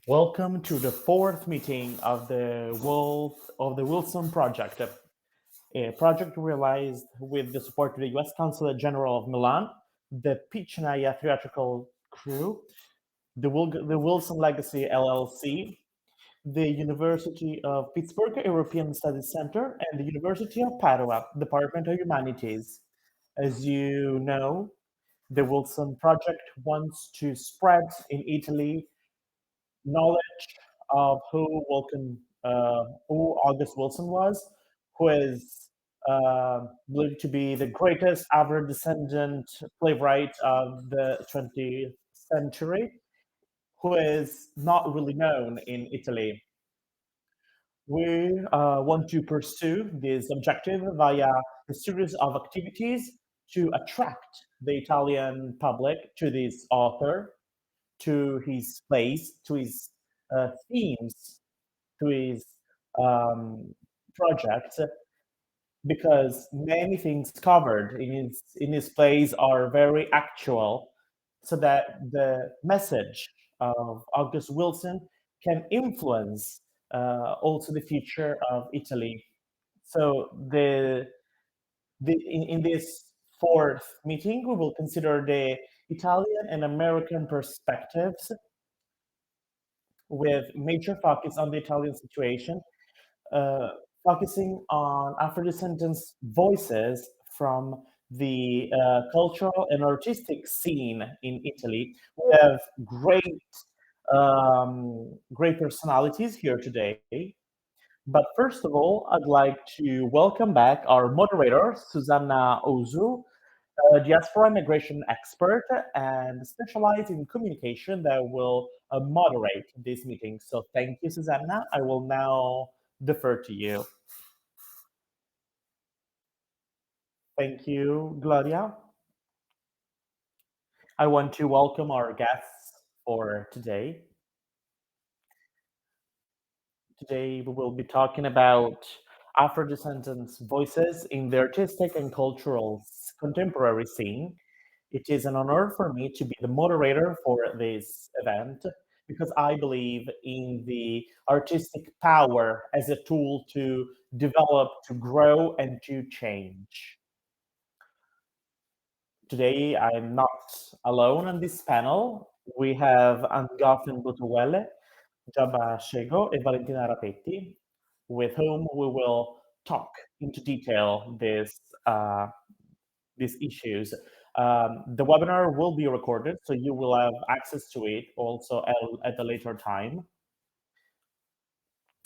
Welcome to the fourth meeting of the Wilson Project, a project realized with the support of the US Consulate General of Milan, the Piccionaia theatrical crew, the Wilson Legacy LLC, the University of Pittsburgh European Studies Center, and the University of Padova, Department of Humanities. As you know, the Wilson Project wants to spread in Italy knowledge of who August Wilson was, who is believed to be the greatest Afro-descendant playwright of the 20th century, who is not really known in Italy. We want to pursue this objective via a series of activities to attract the Italian public to this author, to his plays, to his themes, to his projects, because many things covered in his plays are very actual, so that the message of August Wilson can influence also the future of Italy. So in this fourth meeting, we will consider the Italian and American perspectives with major focus on the Italian situation, focusing on Afro-descendants' voices from the cultural and artistic scene in Italy. We have great personalities here today. But first of all, I'd like to welcome back our moderator, Susanna O, a diaspora migration expert and specialized in communication that will moderate this meeting. So thank you, Susanna. I will now defer to you. Thank you, Gloria. I want to welcome our guests for today. Today, we will be talking about Afro-descendants' voices in the artistic and cultural contemporary scene. It is an honor for me to be the moderator for this event because I believe in the artistic power as a tool to develop, to grow, and to change. Today, I'm not alone on this panel. We have Ngofeen Mputubwele, Igiaba Scego, and Valentina Rapetti, with whom we will talk into detail these issues. The webinar will be recorded, so you will have access to it also at a later time.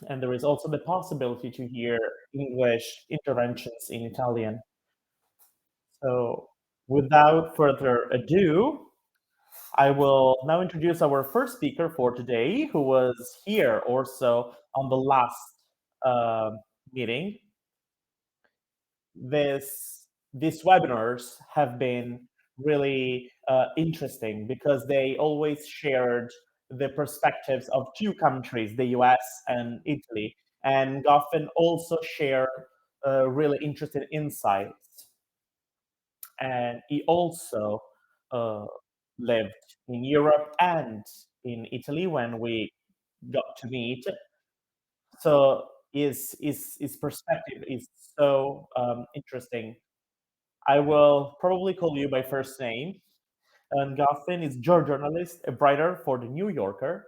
And there is also the possibility to hear English interventions in Italian. So without further ado, I will now introduce our first speaker for today, who was here also on the last meeting. These webinars have been really interesting because they always shared the perspectives of two countries, the US and Italy, and Ngofeen also shared really interesting insights. And he also lived in Europe and in Italy when we got to meet. So his perspective is so interesting. I will probably call you by first name. And Ngofeen is a journalist, a writer for The New Yorker.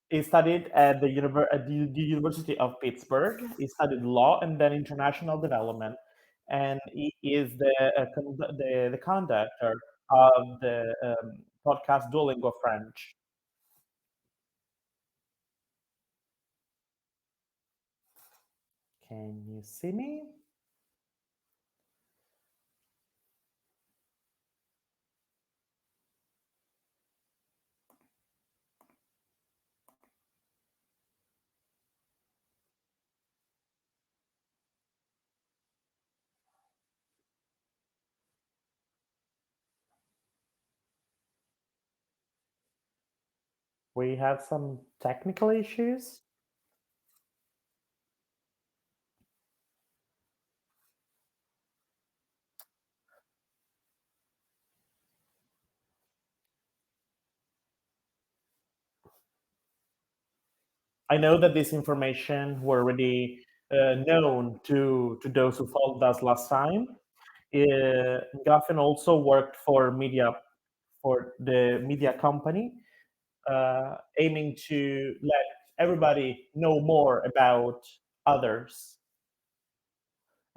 He studied at the University of Pittsburgh. He studied law and then international development. And he is the conductor of the podcast Duolingo French. Can you see me? We have some technical issues. I know that this information were already known to those who followed us last time. Ngofeen also worked for the media company, aiming to let everybody know more about others,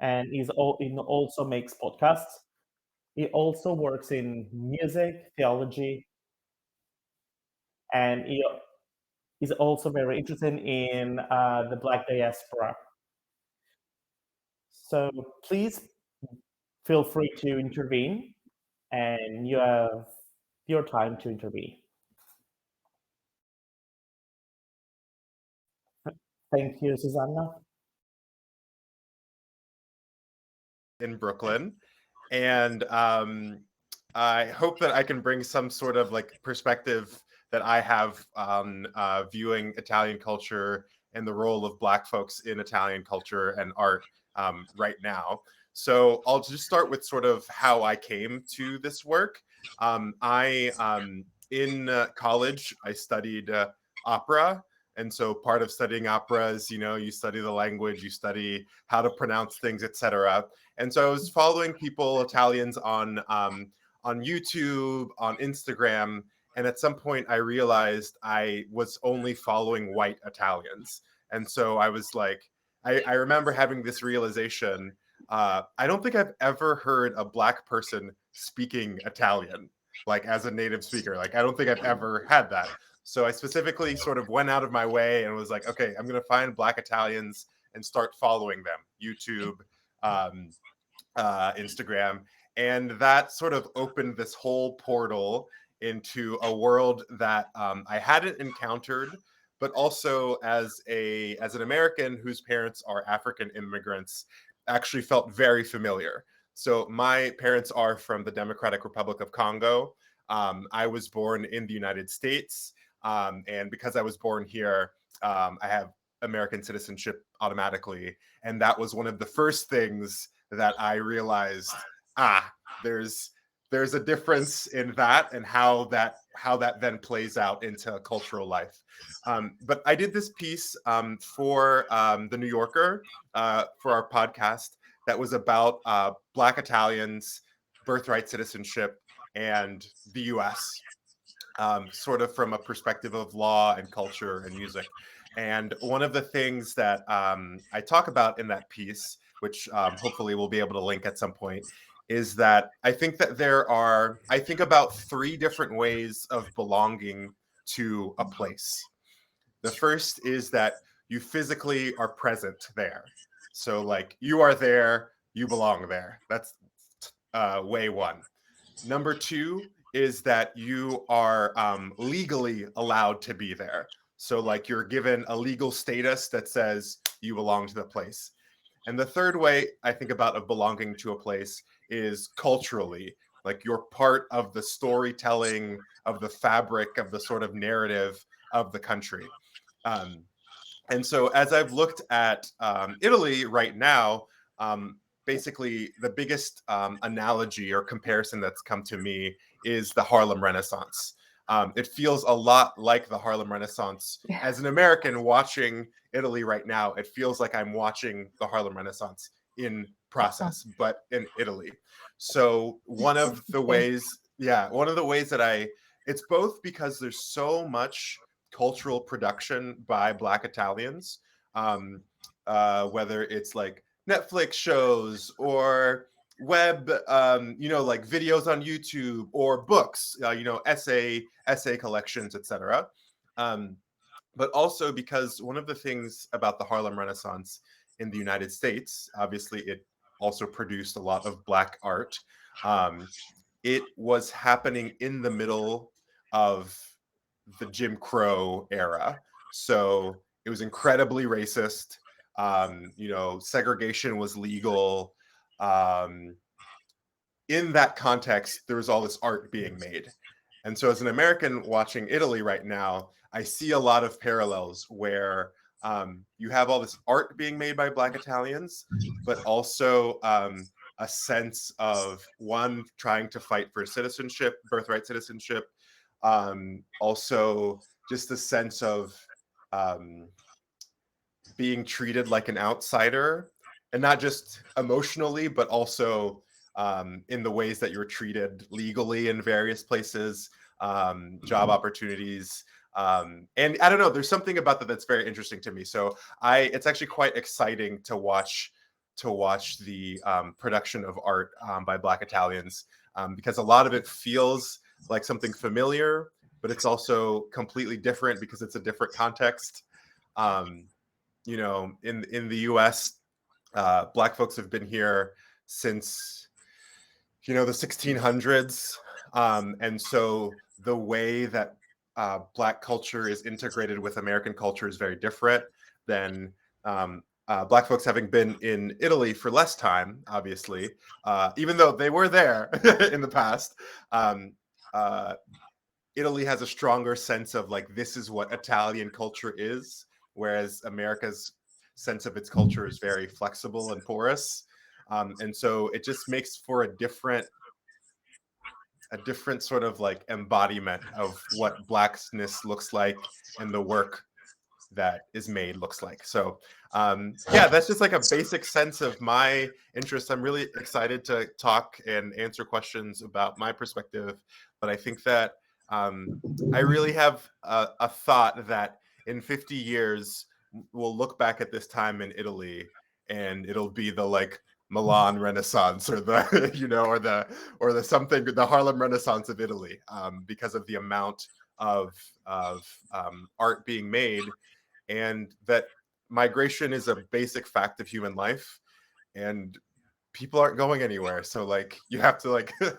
and he also makes podcasts. He also works in music, theology, and he is also very interested in the Black diaspora. So please feel free to intervene, and you have your time to intervene. Thank you, Susanna. In Brooklyn, and I hope that I can bring some sort of like perspective that I have on viewing Italian culture and the role of Black folks in Italian culture and art right now. So I'll just start with sort of how I came to this work. In college, I studied opera. And so part of studying opera is, you study the language, you study how to pronounce things, etc. And so I was following people, Italians, on YouTube, on Instagram, and at some point I realized I was only following white Italians. And so I was like, I remember having this realization. I don't think I've ever heard a Black person speaking Italian, like as a native speaker. Like, I don't think I've ever had that. So I specifically sort of went out of my way and was like, okay, I'm going to find Black Italians and start following them. YouTube, Instagram. And that sort of opened this whole portal into a world that I hadn't encountered, but also as an American whose parents are African immigrants, actually felt very familiar. So my parents are from the Democratic Republic of Congo. I was born in the United States. And because I was born here, I have American citizenship automatically. And that was one of the first things that I realized, there's a difference in that and how that then plays out into cultural life. But I did this piece for the New Yorker for our podcast that was about Black Italians, birthright citizenship, and the US. Sort of from a perspective of law and culture and music. And one of the things that I talk about in that piece, which hopefully we'll be able to link at some point, is that I think that I think about 3 different ways of belonging to a place. The first is that you physically are present there. So like you are there, you belong there. That's way one. Number 2 is that you are legally allowed to be there. So like you're given a legal status that says you belong to the place. And the third way I think about of belonging to a place is culturally, like you're part of the storytelling, of the fabric, of the sort of narrative of the country. And so as I've looked at Italy right now, basically the biggest analogy or comparison that's come to me is the Harlem Renaissance. It feels a lot like the Harlem Renaissance. Yeah. As an American watching Italy right now, it feels like I'm watching the Harlem Renaissance in process, but in Italy. So one of the ways that it's both because there's so much cultural production by Black Italians, whether it's like Netflix shows or web, like videos on YouTube or books, essay collections, etc. But also because one of the things about the Harlem Renaissance in the United States, obviously it also produced a lot of Black art. It was happening in the middle of the Jim Crow era. So it was incredibly racist. Segregation was legal. In that context, there was all this art being made. And so as an American watching Italy right now, I see a lot of parallels where you have all this art being made by Black Italians, but also a sense of one trying to fight for citizenship, birthright citizenship. Also just a sense of being treated like an outsider, and not just emotionally, but also in the ways that you're treated legally in various places, job opportunities. And I don't know, there's something about that that's very interesting to me. So it's actually quite exciting to watch the production of art by Black Italians, because a lot of it feels like something familiar, but it's also completely different because it's a different context. You know, in the US, Black folks have been here since, you know, the 1600s. And so the way that Black culture is integrated with American culture is very different than Black folks having been in Italy for less time, obviously, even though they were there in the past. Uh, Italy has a stronger sense of like, this is what Italian culture is, whereas America's sense of its culture is very flexible and porous. And so it just makes for a different sort of like embodiment of what Blackness looks like and the work that is made looks like. So yeah, that's just like a basic sense of my interest. I'm really excited to talk and answer questions about my perspective, but I think that I really have a thought that in 50 years we'll look back at this time in Italy and it'll be the like Milan Renaissance, or the you know, or the something, the Harlem Renaissance of Italy, because of the amount of art being made, and that migration is a basic fact of human life, and people aren't going anywhere. So like you have to like you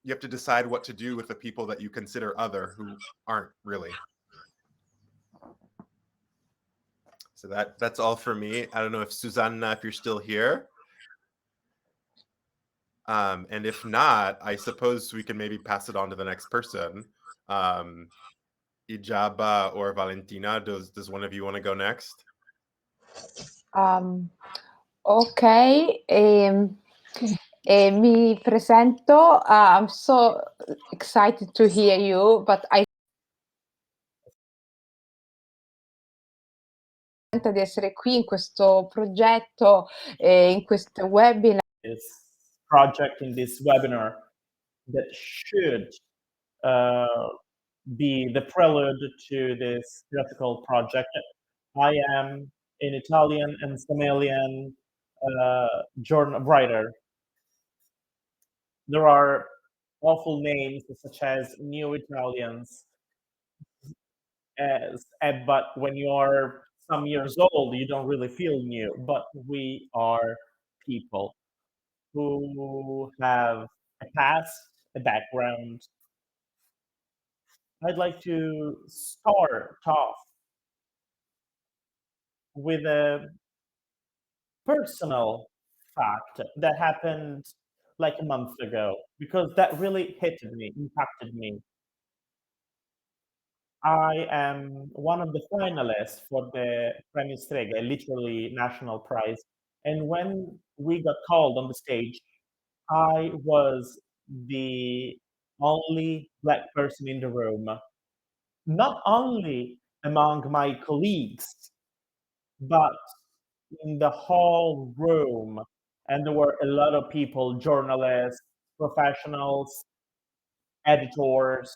have to decide what to do with the people that you consider other, who aren't really. So that's all for me. I don't know if Susanna, if you're still here. And if not, I suppose we can maybe pass it on to the next person. Igiaba or Valentina, does one of you want to go next? Ok, mi presento. I'm so excited to hear you, but I di essere qui in questo progetto, in questo webinar. This project, in this webinar, that should be the prelude to this theatrical project. I am an Italian and Somalian journal writer. There are awful names such as New Italians, but when you are some years old, you don't really feel new. But we are people who have a past, a background. I'd like to start off with a personal fact that happened like a month ago, because that really hit me, impacted me. I am one of the finalists for the Premio Strega, literally national prize. And when we got called on the stage, I was the only Black person in the room, not only among my colleagues, but in the whole room. And there were a lot of people, journalists, professionals, editors,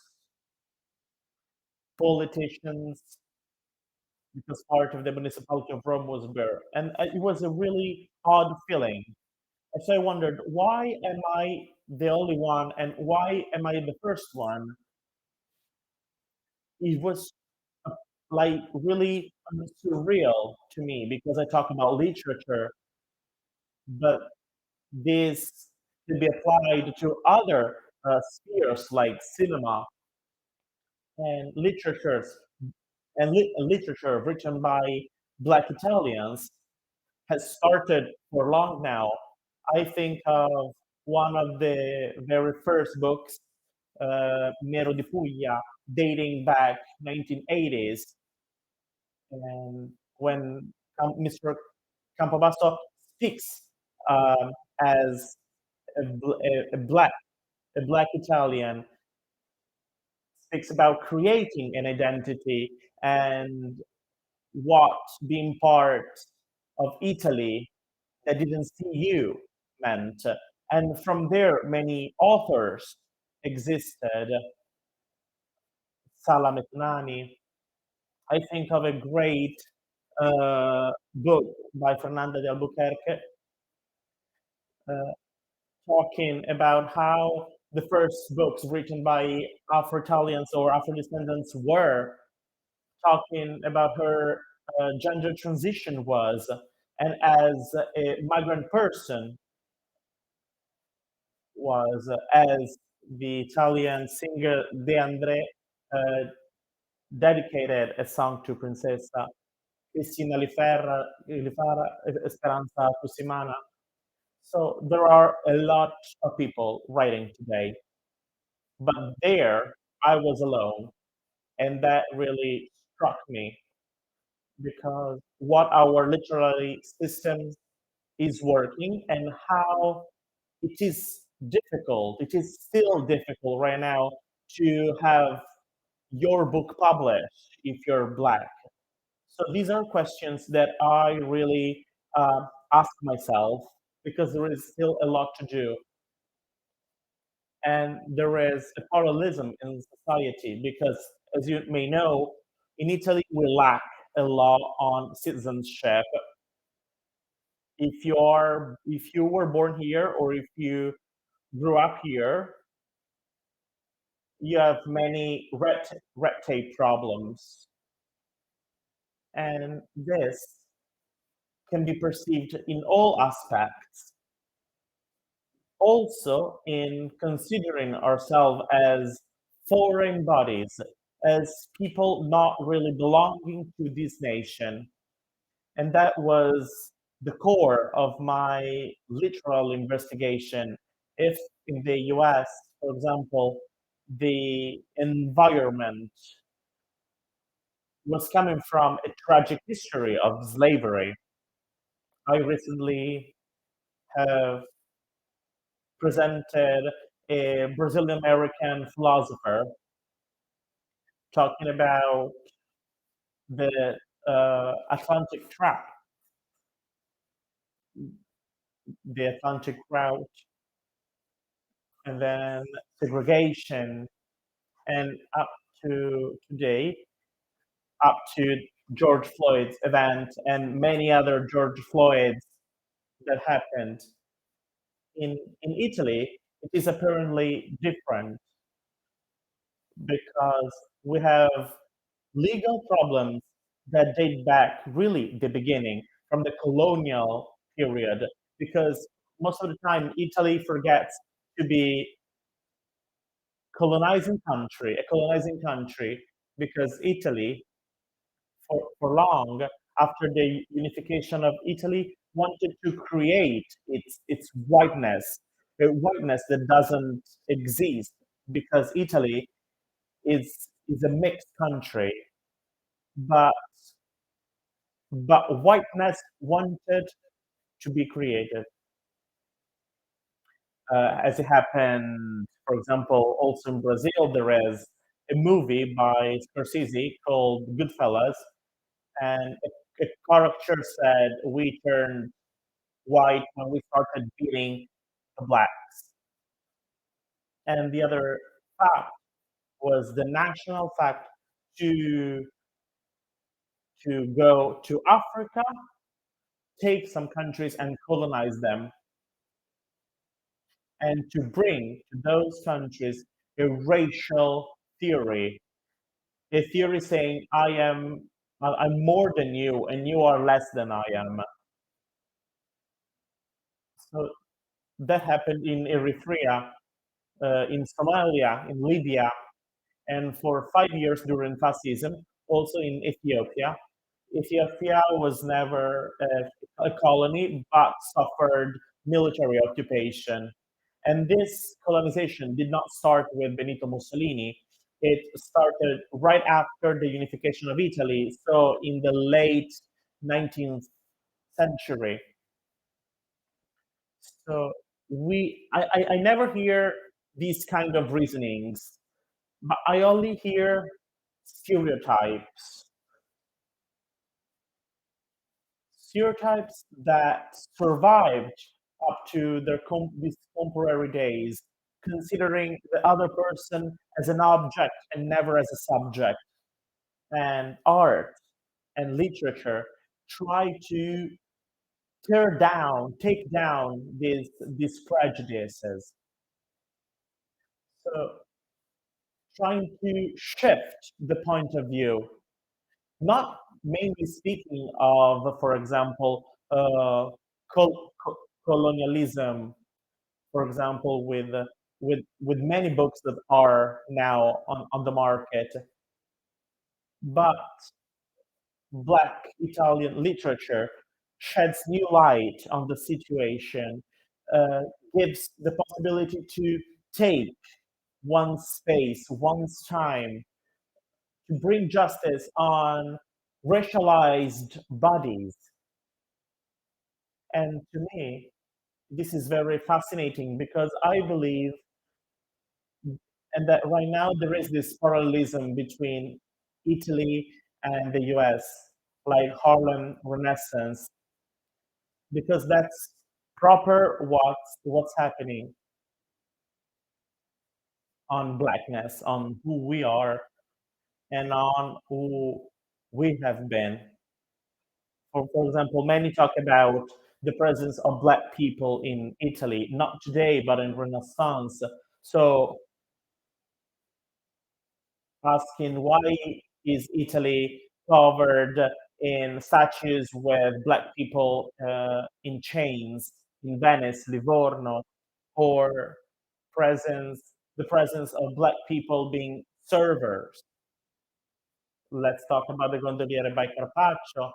politicians, because part of the municipality of Rome was there. And it was a really odd feeling. And so I wondered, why am I the only one, and why am I the first one? It was like really surreal to me, because I talk about literature, but this can be applied to other spheres like cinema and literatures, and literature written by Black Italians has started for long now. I think of one of the very first books, Nero di Puglia, dating back 1980s, and when Mr. Campobasso speaks as a black Italian, speaks about creating an identity and what being part of Italy that didn't see you meant. And from there, many authors existed. Sala Metnani. I think of a great book by Fernanda de Albuquerque, talking about how the first books written by Afro-Italians or Afro-descendants were, talking about her gender transition was, and as a migrant person was, as the Italian singer De André dedicated a song to Princesa Cristina Lifara, Esperanza Cusimana. So there are a lot of people writing today, but there I was alone, and that really struck me, because what our literary system is working and how it is difficult, it is still difficult right now to have your book published if you're Black. So these are questions that I really ask myself, because there is still a lot to do. And there is a parallelism in society, because as you may know, in Italy, we lack a law on citizenship. If you were born here, or if you grew up here, you have many red tape problems. And this can be perceived in all aspects. Also, in considering ourselves as foreign bodies, as people not really belonging to this nation. And that was the core of my literal investigation. If in the US, for example, the environment was coming from a tragic history of slavery, I recently have presented a Brazilian American philosopher talking about the Atlantic trap, the Atlantic route, and then segregation, and up to today, up to George Floyd's event and many other George Floyds that happened. In Italy, it is apparently different, because we have legal problems that date back really the beginning, from the colonial period, because most of the time Italy forgets to be a colonizing country, because Italy, for long, after the unification of Italy, wanted to create its whiteness, a whiteness that doesn't exist, because Italy is a mixed country, but whiteness wanted to be created. As it happened, for example, also in Brazil, there is a movie by Scorsese called Goodfellas, and a character said, "We turned white when we started beating the blacks." And the other fact was the national fact to go to Africa, take some countries and colonize them, and to bring to those countries a racial theory, a theory saying, I'm more than you and you are less than I am. So that happened in Eritrea, in Somalia, in Libya, and for 5 years during fascism, also in Ethiopia. Ethiopia was never a colony, but suffered military occupation. And this colonization did not start with Benito Mussolini. It started right after the unification of Italy, so in the late 19th century. So I never hear these kind of reasonings, but I only hear stereotypes. stereotypes that survived up to these contemporary days, considering the other person as an object and never as a subject. And art and literature try to take down these prejudices. So trying to shift the point of view, not mainly speaking of, for example, colonialism, for example, with many books that are now on the market, but Black Italian literature sheds new light on the situation, uh, gives the possibility to take one's space, one's time, to bring justice on racialized bodies. And to me, this is very fascinating because I believe, and that right now there is this parallelism between Italy and the US, like Harlem Renaissance, because that's proper what's happening on blackness, on who we are, and on who we have been. For example, many talk about the presence of Black people in Italy, not today, but in Renaissance. So asking why is Italy covered in statues with Black people in chains in Venice, Livorno, or the presence of Black people being servers. Let's talk about the Gondoliere by Carpaccio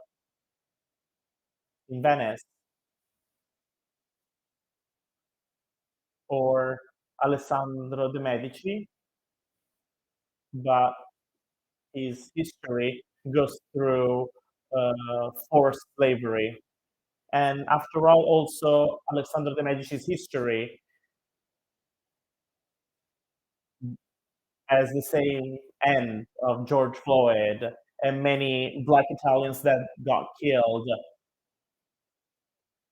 in Venice, or Alessandro de' Medici, but his history goes through forced slavery. And after all, also Alessandro de' Medici's history has the same end of George Floyd and many Black Italians that got killed.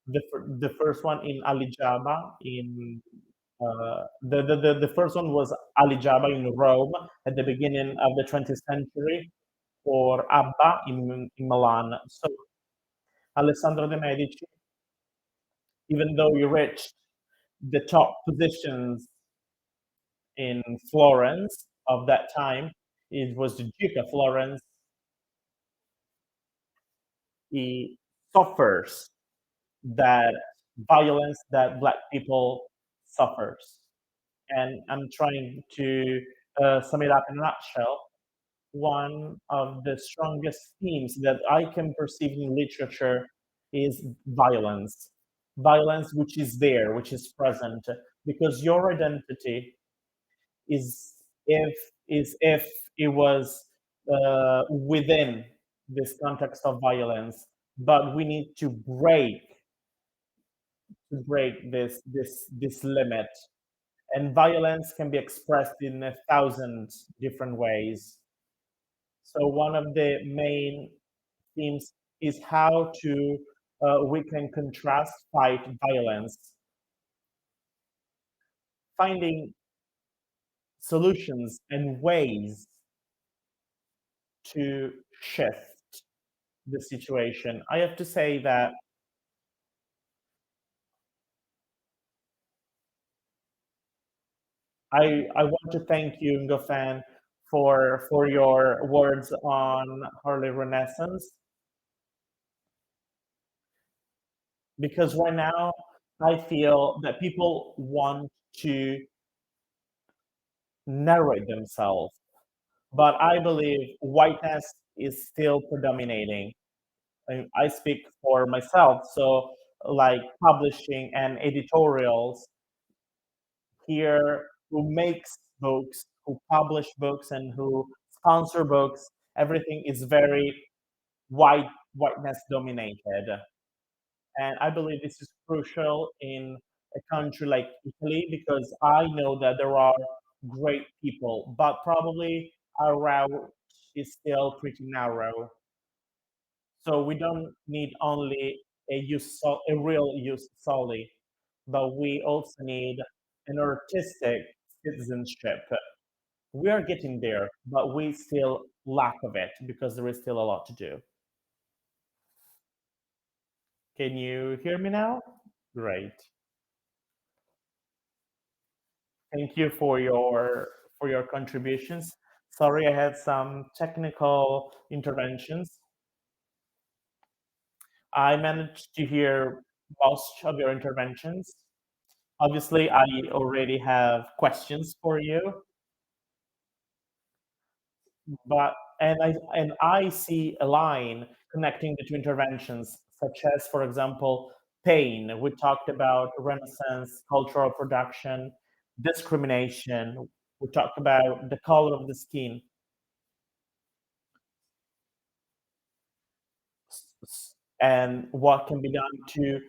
The first one in Aligaba in the first one was Aligaba in Rome at the beginning of the 20th century, or Abba in Milan. So Alessandro de' Medici, even though he reached the top positions in Florence of that time, it was the Duke of Florence, he suffers that violence that Black people suffers. And I'm trying to sum it up in a nutshell. One of the strongest themes that I can perceive in literature is violence. Violence which is there, which is present, because your identity is if it was within this context of violence, but we need to break this limit. And violence can be expressed in 1,000 different ways. So one of the main themes is how to we can fight violence, finding solutions and ways to shift the situation. I have to say that I want to thank you, Ngofeen, for your words on Harley Renaissance, because right now I feel that people want to narrate themselves, but I believe whiteness is still predominating. I speak for myself, so like publishing and editorials here who makes books, who publish books, and who sponsor books, everything is very whiteness dominated. And I believe this is crucial in a country like Italy, because I know that there are great people, but probably our route is still pretty narrow. So we don't need only a real use solely, but we also need an artistic citizenship. We are getting there, but we still lack of it because there is still a lot to do. Can you hear me now? Great. Thank you for your contributions. Sorry, I had some technical interventions. I managed to hear most of your interventions. Obviously, I already have questions for you, but I see a line connecting the two interventions, such as, for example, pain. We talked about Renaissance cultural production, discrimination. We talked about the color of the skin. And what can be done to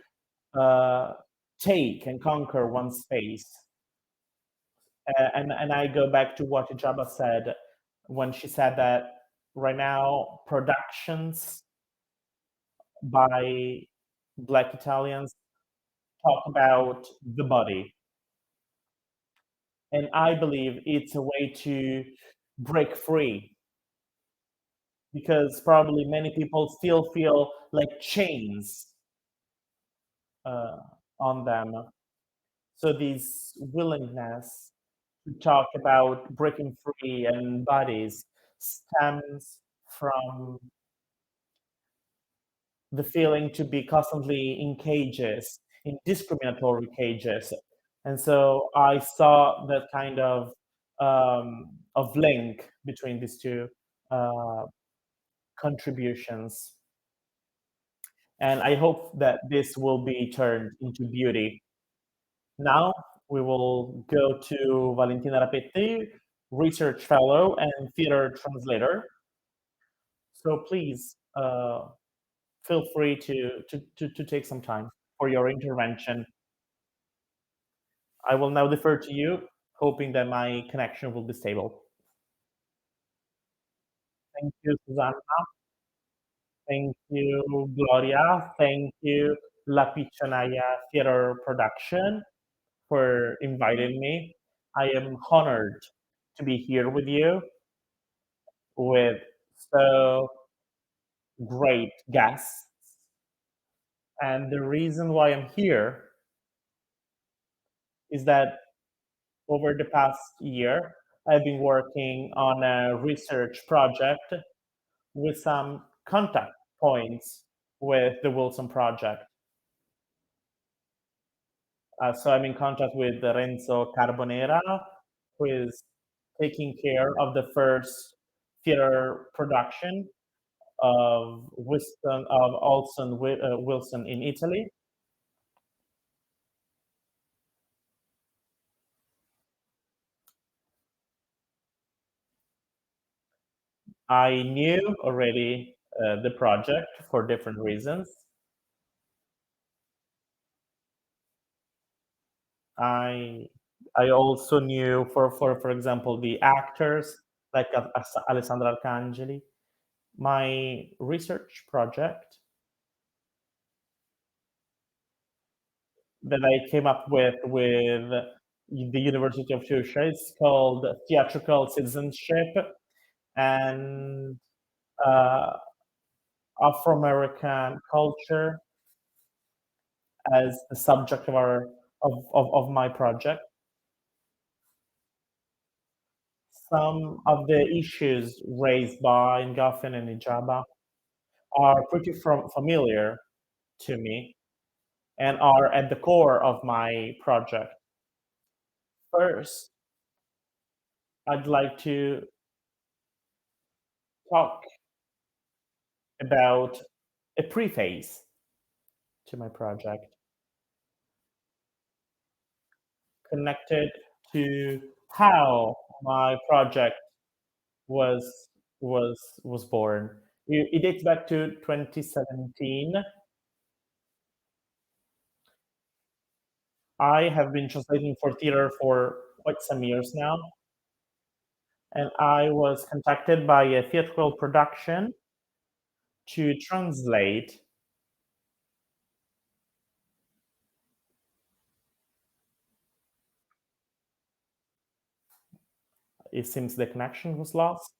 take and conquer one's space. And I go back to what Igiaba said when she said that right now productions by Black Italians talk about the body. And I believe it's a way to break free, because probably many people still feel like chains on them. So this willingness to talk about breaking free and bodies stems from the feeling to be constantly in cages, in discriminatory cages. And so I saw that kind of link between these two uh, contributions. And I hope that this will be turned into beauty. Now we will go to Valentina Rapetti, research fellow and theater translator. So please feel free to take some time for your intervention. I will now defer to you, hoping that my connection will be stable. Thank you, Susanna. Thank you, Gloria. Thank you, La Piccionaia Theater Production, for inviting me. I am honored to be here with you, with so great guests. And the reason why I'm here is that over the past year, I've been working on a research project with some contact points with the Wilson Project. So I'm in contact with Renzo Carbonera, who is taking care of the first theater production of Wilson in Italy. I knew already the project for different reasons. I also knew, for example, the actors like Alessandra Arcangeli. My research project that I came up with the University of Tuscia is called Theatrical Citizenship and Afro-American Culture as the subject of my project. Some of the issues raised by Ngofeen and Igiaba are pretty familiar to me and are at the core of my project. First, I'd like to talk about a preface to my project connected to how my project was born. It dates back to 2017. I have been translating for theater for quite some years now, and I was contacted by a theatrical production to translate. It seems the connection was lost.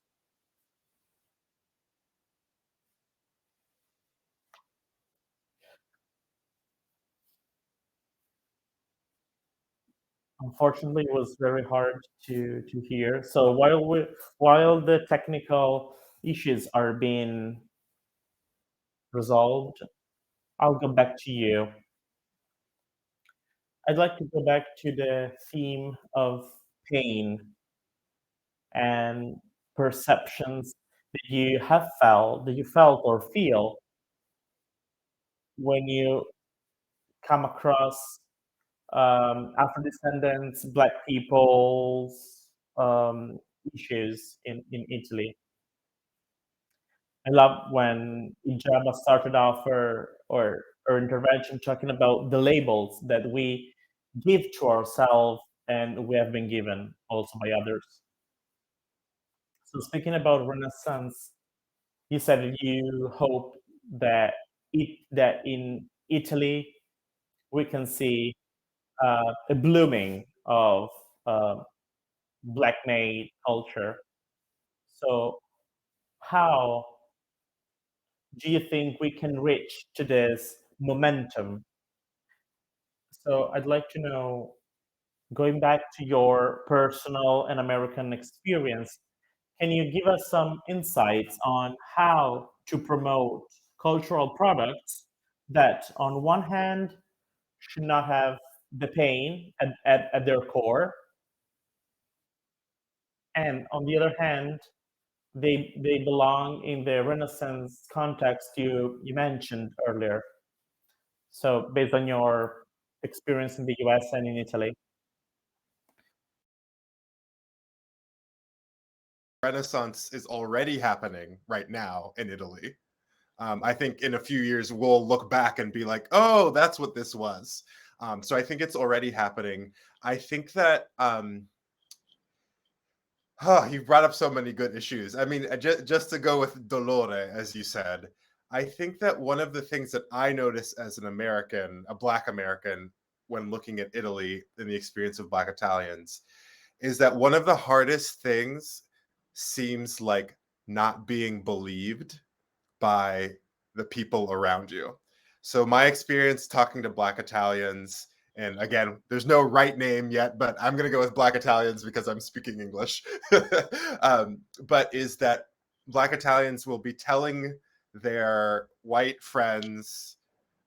Unfortunately, it was very hard to hear. So while the technical issues are being resolved, I'll go back to you. I'd like to go back to the theme of pain and perceptions that you felt or feel when you come across Afro-descendants, Black people's issues in Italy. I love when Igiaba started off her intervention talking about the labels that we give to ourselves and we have been given also by others. So speaking about Renaissance, you said you hope that that in Italy we can see a blooming of Black made culture. So how do you think we can reach to this momentum? So I'd like to know, going back to your personal and American experience, can you give us some insights on how to promote cultural products that, on one hand, should not have the pain at their core, and on the other hand, they belong in the Renaissance context you mentioned earlier? So based on your experience in the US and in Italy. Renaissance is already happening right now in Italy. I think in a few years we'll look back and be like, oh, that's what this was. So I think it's already happening. I think that you brought up so many good issues. I mean, just to go with dolore, as you said, I think that one of the things that I notice as an American, a Black American, when looking at Italy and the experience of Black Italians, is that one of the hardest things seems like not being believed by the people around you. So my experience talking to Black Italians, and again, there's no right name yet, but I'm going to go with Black Italians because I'm speaking English. But is that Black Italians will be telling their white friends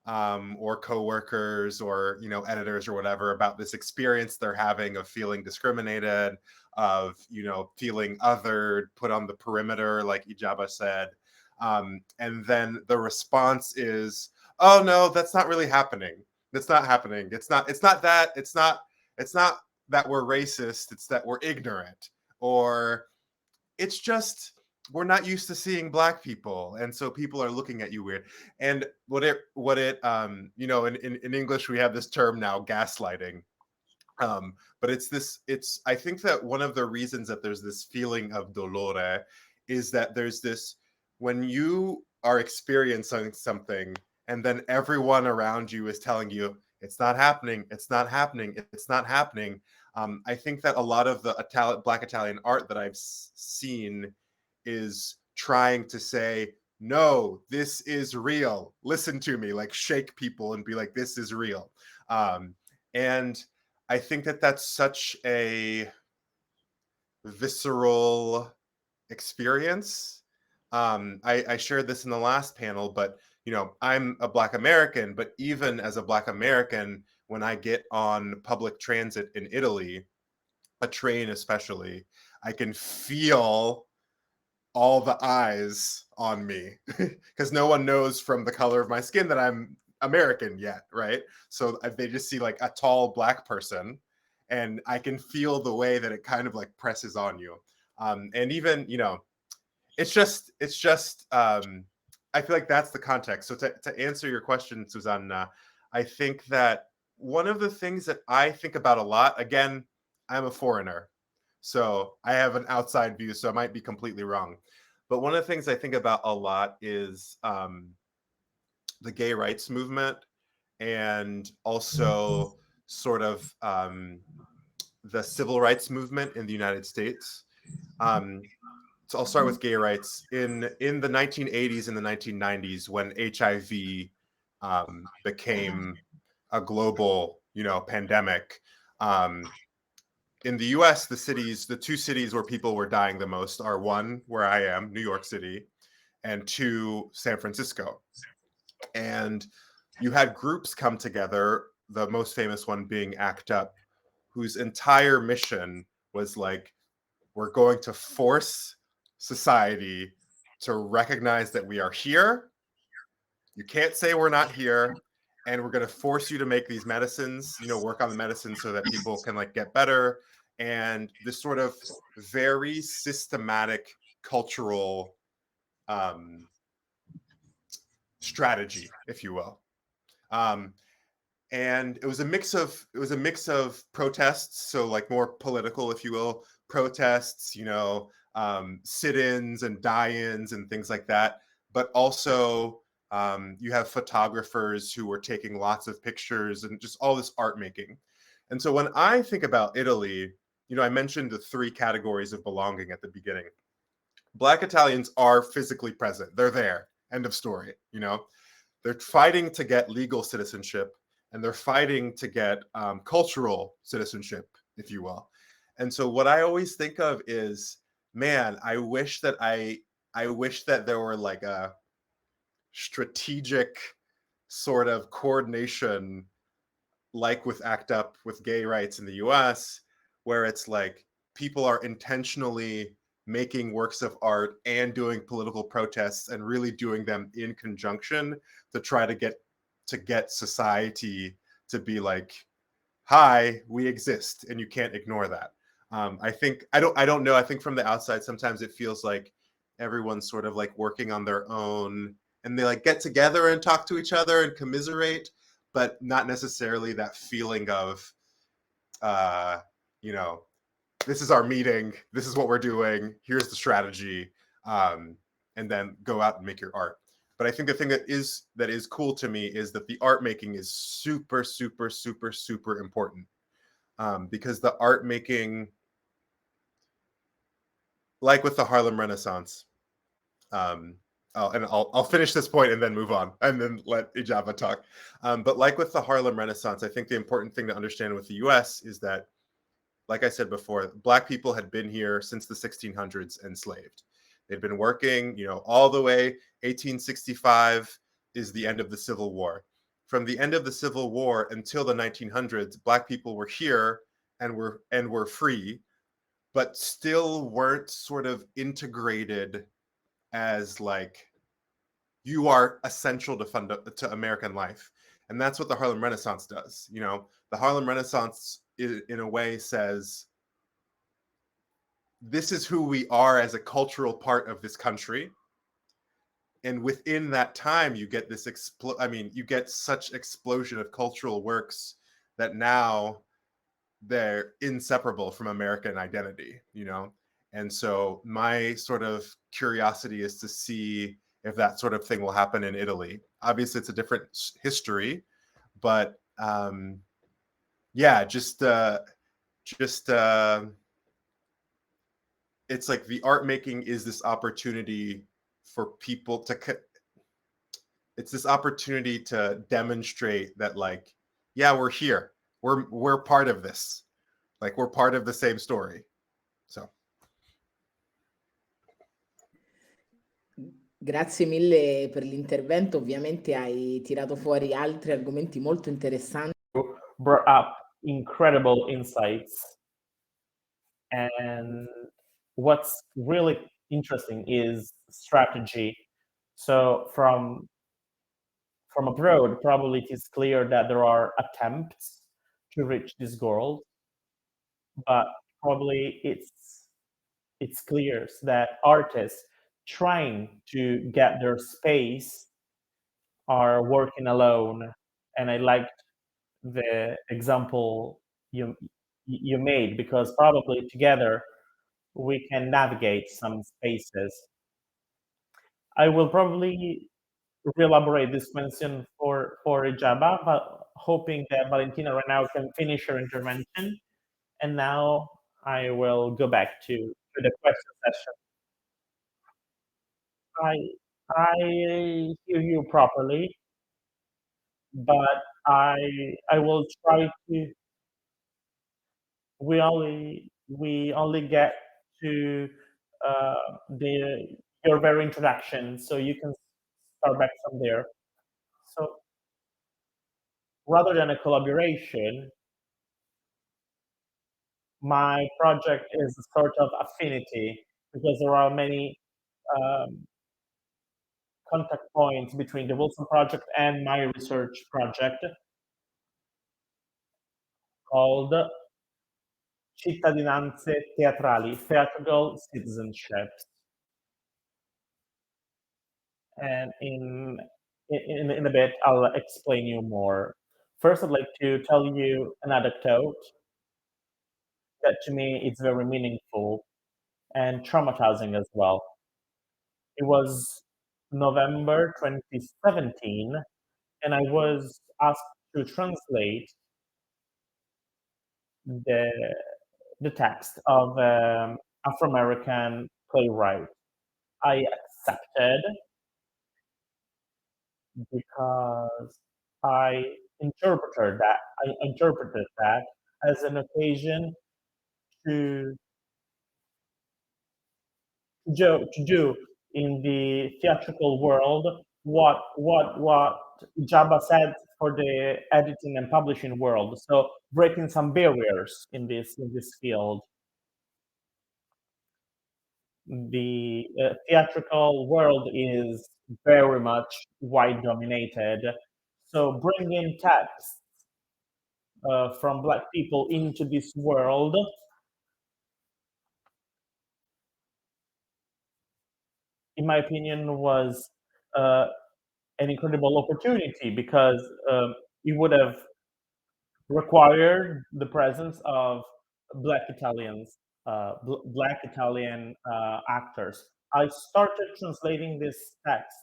or coworkers or editors or whatever about this experience they're having of feeling discriminated, of feeling othered, put on the perimeter, like Igiaba said. And then the response is, oh no, that's not really happening. That's not happening. It's not that we're racist, it's that we're ignorant, or it's just we're not used to seeing Black people, and so people are looking at you weird. And in English we have this term now, gaslighting. But I think that one of the reasons that there's this feeling of dolore is that there's this, when you are experiencing something and then everyone around you is telling you it's not happening, it's not happening, it's not happening. I think that a lot of the Black Italian art that I've seen is trying to say, no, this is real. Listen to me, like shake people and be like, this is real. And I think that that's such a visceral experience. I shared this in the last panel, but I'm a Black American, but even as a Black American, when I get on public transit in Italy, a train especially, I can feel all the eyes on me because no one knows from the color of my skin that I'm American yet, right? So they just see like a tall Black person, and I can feel the way that it kind of like presses on you. And even, it's just I feel like that's the context. So to answer your question, Susanna, I think that one of the things that I think about a lot, again, I'm a foreigner, so I have an outside view, so I might be completely wrong. But one of the things I think about a lot is the gay rights movement, and also sort of the civil rights movement in the United States. So I'll start with gay rights. In the 1980s and the 1990s, when HIV became a global, pandemic, in the US, the two cities where people were dying the most are, one, where I am, New York City, and two, San Francisco. And you had groups come together, the most famous one being ACT UP, whose entire mission was like, we're going to force society to recognize that we are here. You can't say we're not here. And we're going to force you to make these medicines, work on the medicines so that people can get better. And this sort of very systematic cultural strategy, if you will. And it was a mix of protests, so more political, if you will, protests, sit-ins and die-ins and things like that. But also you have photographers who were taking lots of pictures and just all this art making. And so when I think about Italy, I mentioned the three categories of belonging at the beginning. Black Italians are physically present. They're there. End of story. They're fighting to get legal citizenship, and they're fighting to get cultural citizenship, if you will. And so what I always think of is, man, I wish that there were a strategic sort of coordination, like with ACT UP, with gay rights in the US, where it's people are intentionally making works of art and doing political protests and really doing them in conjunction to try to get society to be hi, we exist and you can't ignore that. I don't know. I think from the outside, sometimes it feels like everyone's sort of working on their own, and they get together and talk to each other and commiserate, but not necessarily that feeling of, this is our meeting, this is what we're doing, here's the strategy, and then go out and make your art. But I think the thing that is cool to me is that the art making is super, super, super, super important, because the art making, like with the Harlem Renaissance, I'll finish this point and then move on, and then let Igiaba talk. But like with the Harlem Renaissance, I think the important thing to understand with the US is that, like I said before, Black people had been here since the 1600s enslaved. They'd been working, all the way. 1865 is the end of the Civil War. From the end of the Civil War until the 1900s, Black people were here and were free, but still weren't sort of integrated as you are essential to American life. And that's what the Harlem Renaissance does. The Harlem Renaissance, in a way, says, this is who we are as a cultural part of this country. And within that time, you get this you get such explosion of cultural works that now they're inseparable from American identity, And so my sort of curiosity is to see if that sort of thing will happen in Italy. Obviously, it's a different history, but yeah, just it's the art making is this opportunity for people to it's this opportunity to demonstrate that yeah, we're here, we're part of this, we're part of the same story. So grazie mille per l'intervento, ovviamente hai tirato fuori altri argomenti molto interessanti. Brought up incredible insights, and what's really interesting is strategy. So from abroad, probably it is clear that there are attempts to reach this goal, but probably it's clear that artists trying to get their space are working alone. And I liked the example you made, because probably together we can navigate some spaces. I will probably re-elaborate this question for Igiaba, but hoping that Valentina right now can finish her intervention. And now I will go back to the question session. I hear you properly, but I will try to. We only get to the your very introduction, so you can start back from there. So rather than a collaboration, my project is a sort of affinity because there are many um, contact points between the Wilson project and my research project called Cittadinanze Teatrali, Theatrical Citizenships. And in a bit, I'll explain you more. First, I'd like to tell you an anecdote that to me is very meaningful and traumatizing as well. It was November 2017, and I was asked to translate the the text of Afro-American playwright. I accepted because I I interpreted that as an occasion to do in the theatrical world what Igiaba said for the editing and publishing world. So breaking some barriers in this field. The theatrical world is very much white dominated. So bringing text from Black people into this world, in my opinion, was an incredible opportunity because it would have required the presence of Black Italians, Black Italian actors. I started translating this text,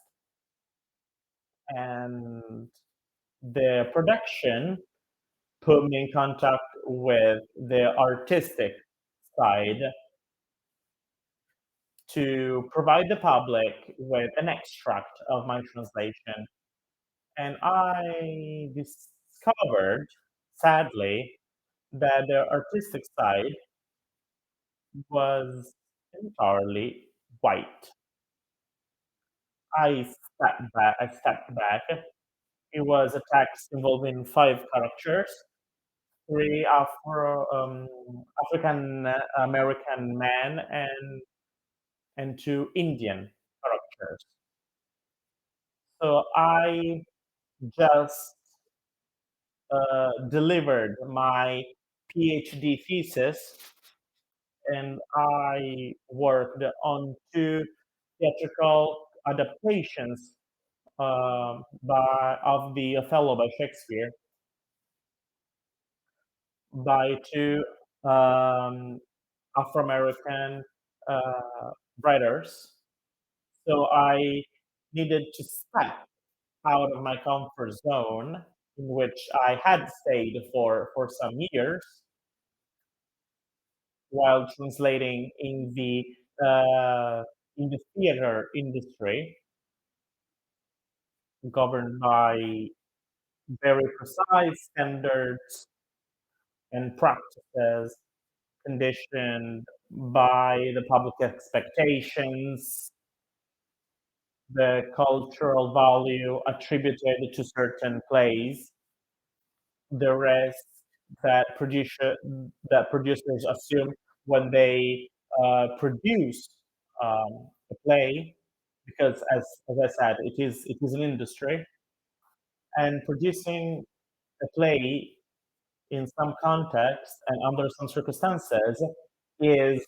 and the production put me in contact with the artistic side to provide the public with an extract of my translation. And I discovered, sadly, that the artistic side was entirely white. I stepped back. It was a text involving 5 characters, 3 African American men and 2 Indian characters. So I just delivered my PhD thesis, and I worked on 2 theatrical adaptations of the Othello by Shakespeare by 2 um, Afro-American writers. So I needed to step out of my comfort zone, in which I had stayed for some years while translating in the theater industry, governed by very precise standards and practices, conditioned by the public expectations, the cultural value attributed to certain plays, the risk that producers assume when they produce a play, because as I said, it is an industry, and producing a play in some context and under some circumstances is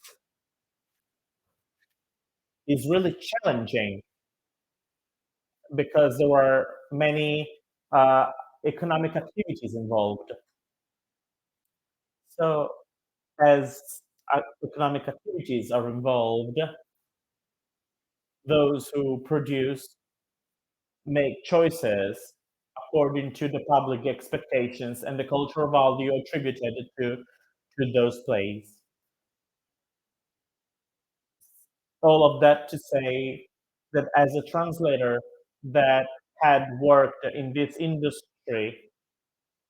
is really challenging because there are many uh, economic activities involved. So as economic activities are involved, those who produce make choices according to the public expectations and the cultural value attributed to those plays. All of that to say that as a translator that had worked in this industry,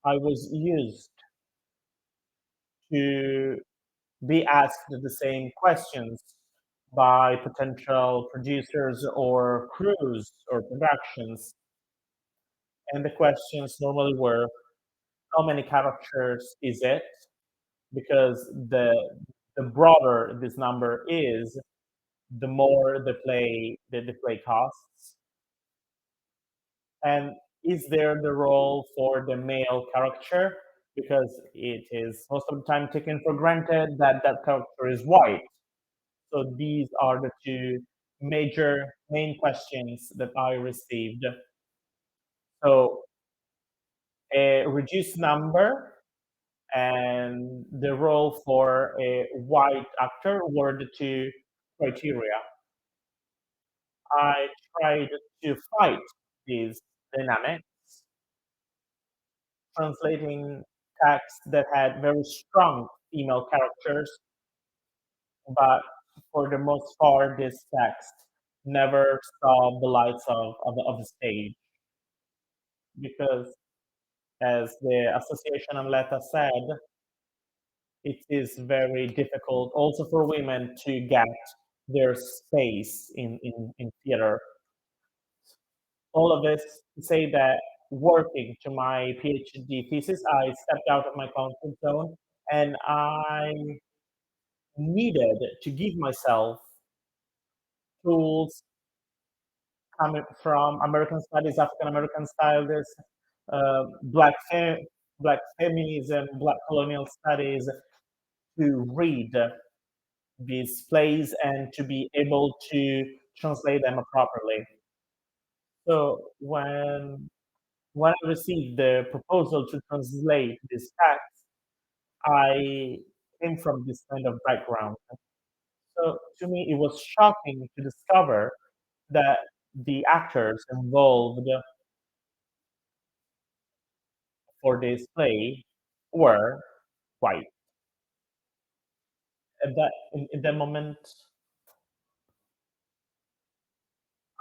I was used to be asked the same questions by potential producers or crews or productions. And the questions normally were, how many characters is it? Because the broader this number is, the more the play costs. And is there the role for the male character? Because it is most of the time taken for granted that that character is white. So these are the two main questions that I received. So a reduced number and the role for a white actor were the two criteria. I tried to fight these dynamics, translating texts that had very strong female characters, but for the most part, this text never saw the lights of the stage. Because, as the Association Amleta said, it is very difficult also for women to get their space in theater. All of this to say that working to my PhD thesis, I stepped out of my comfort zone and I needed to give myself tools coming from American studies, African American studies, Black feminism, Black colonial studies, to read these plays and to be able to translate them properly. So when I received the proposal to translate this text, I came from this kind of background. So to me, it was shocking to discover that the actors involved for this play were white. In that moment,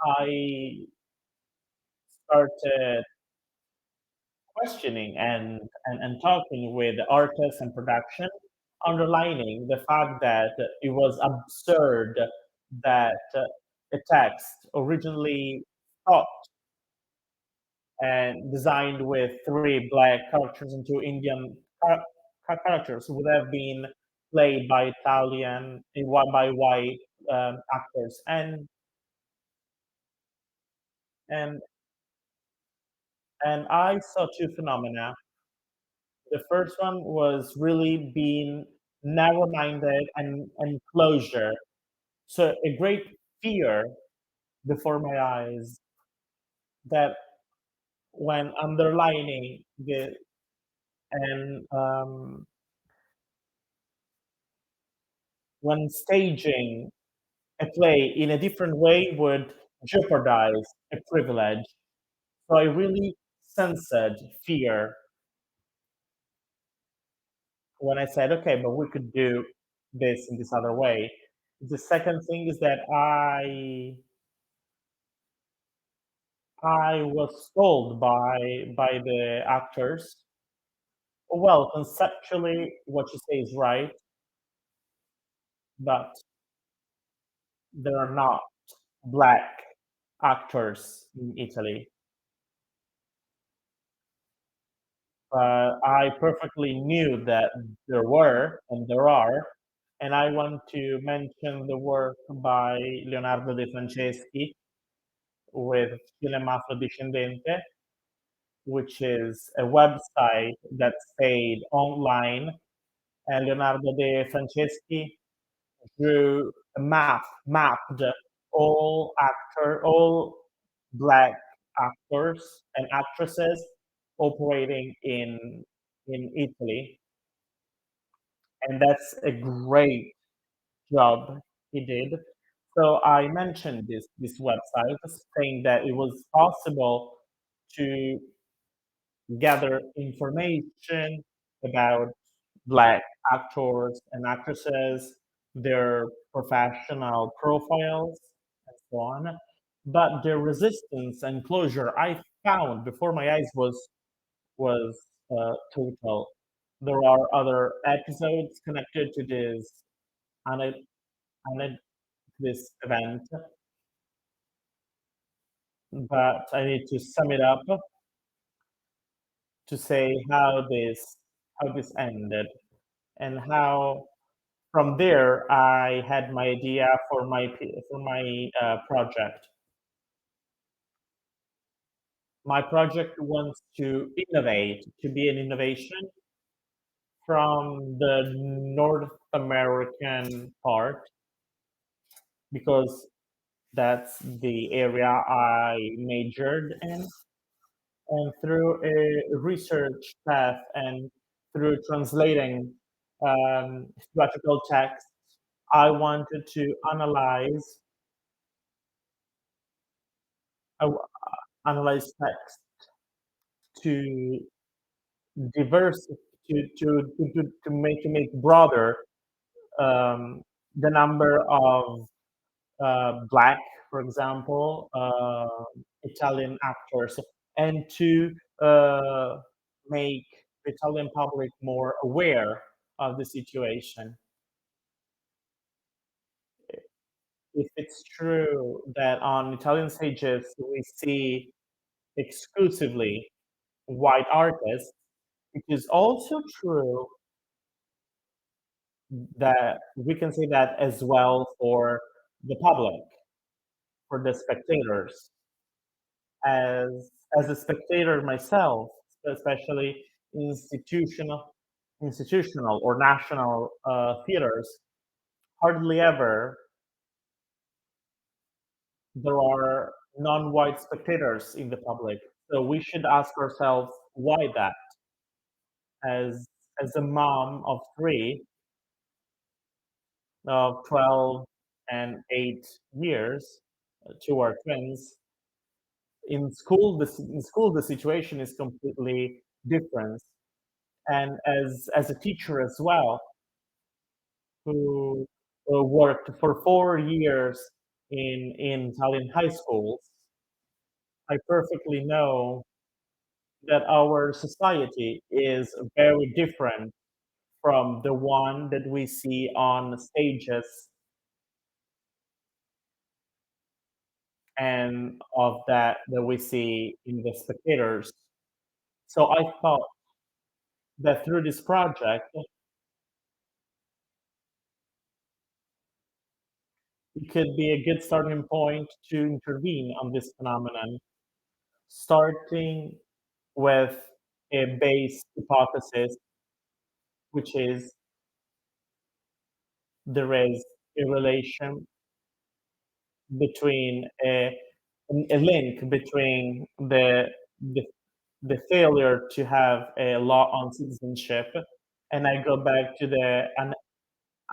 I started questioning and talking with artists and production, underlining the fact that it was absurd that a text originally thought and designed with 3 black characters and 2 Indian characters would have been played by Italian by white actors, and and I saw 2 phenomena. The first one was really being narrow-minded and closure. So a great fear before my eyes that when underlining the and when staging a play in a different way would jeopardize a privilege. So I really sensed fear when I said, okay, but we could do this in this other way. The second thing is that I was told by the actors, well, conceptually, what you say is right, but there are not black actors in Italy. I perfectly knew that there were and there are, and I want to mention the work by Leonardo De Franceschi with Cinema Afro-descendente, which is a website that stayed online, and Leonardo De Franceschi drew a mapped all black actors and actresses operating in Italy, and that's a great job he did. So I mentioned this website, saying that it was possible to gather information about Black actors and actresses, their professional profiles, and so on. But the resistance and closure I found before my eyes was total. There are other episodes connected to ane- this event, but I need to sum it up to say how this ended and how from there I had my idea for my project. My project wants to innovate, to be an innovation from the North American part, because that's the area I majored in. And through a research path and through translating theatrical text, I wanted to uh, analyze text to diverse to make broader the number of Black, for example, Italian actors, and to make the Italian public more aware of the situation. If it's true that on Italian stages we see exclusively white artists, it is also true that we can say that as well for the public, for the spectators. As a spectator myself, especially institutional institutional or national theaters, hardly ever there are non-white spectators in the public. So we should ask ourselves why that. As a mom of three, of 12 and 8 years, two are twins. In school the situation is completely different, and as a teacher as well, who worked for 4 years in Italian high schools, I perfectly know that our society is very different from the one that we see on stages and of that we see in the spectators. So I thought that through this project, it could be a good starting point to intervene on this phenomenon, starting with a base hypothesis, which is there is a relation between a link between the the failure to have a law on citizenship, and I go back to the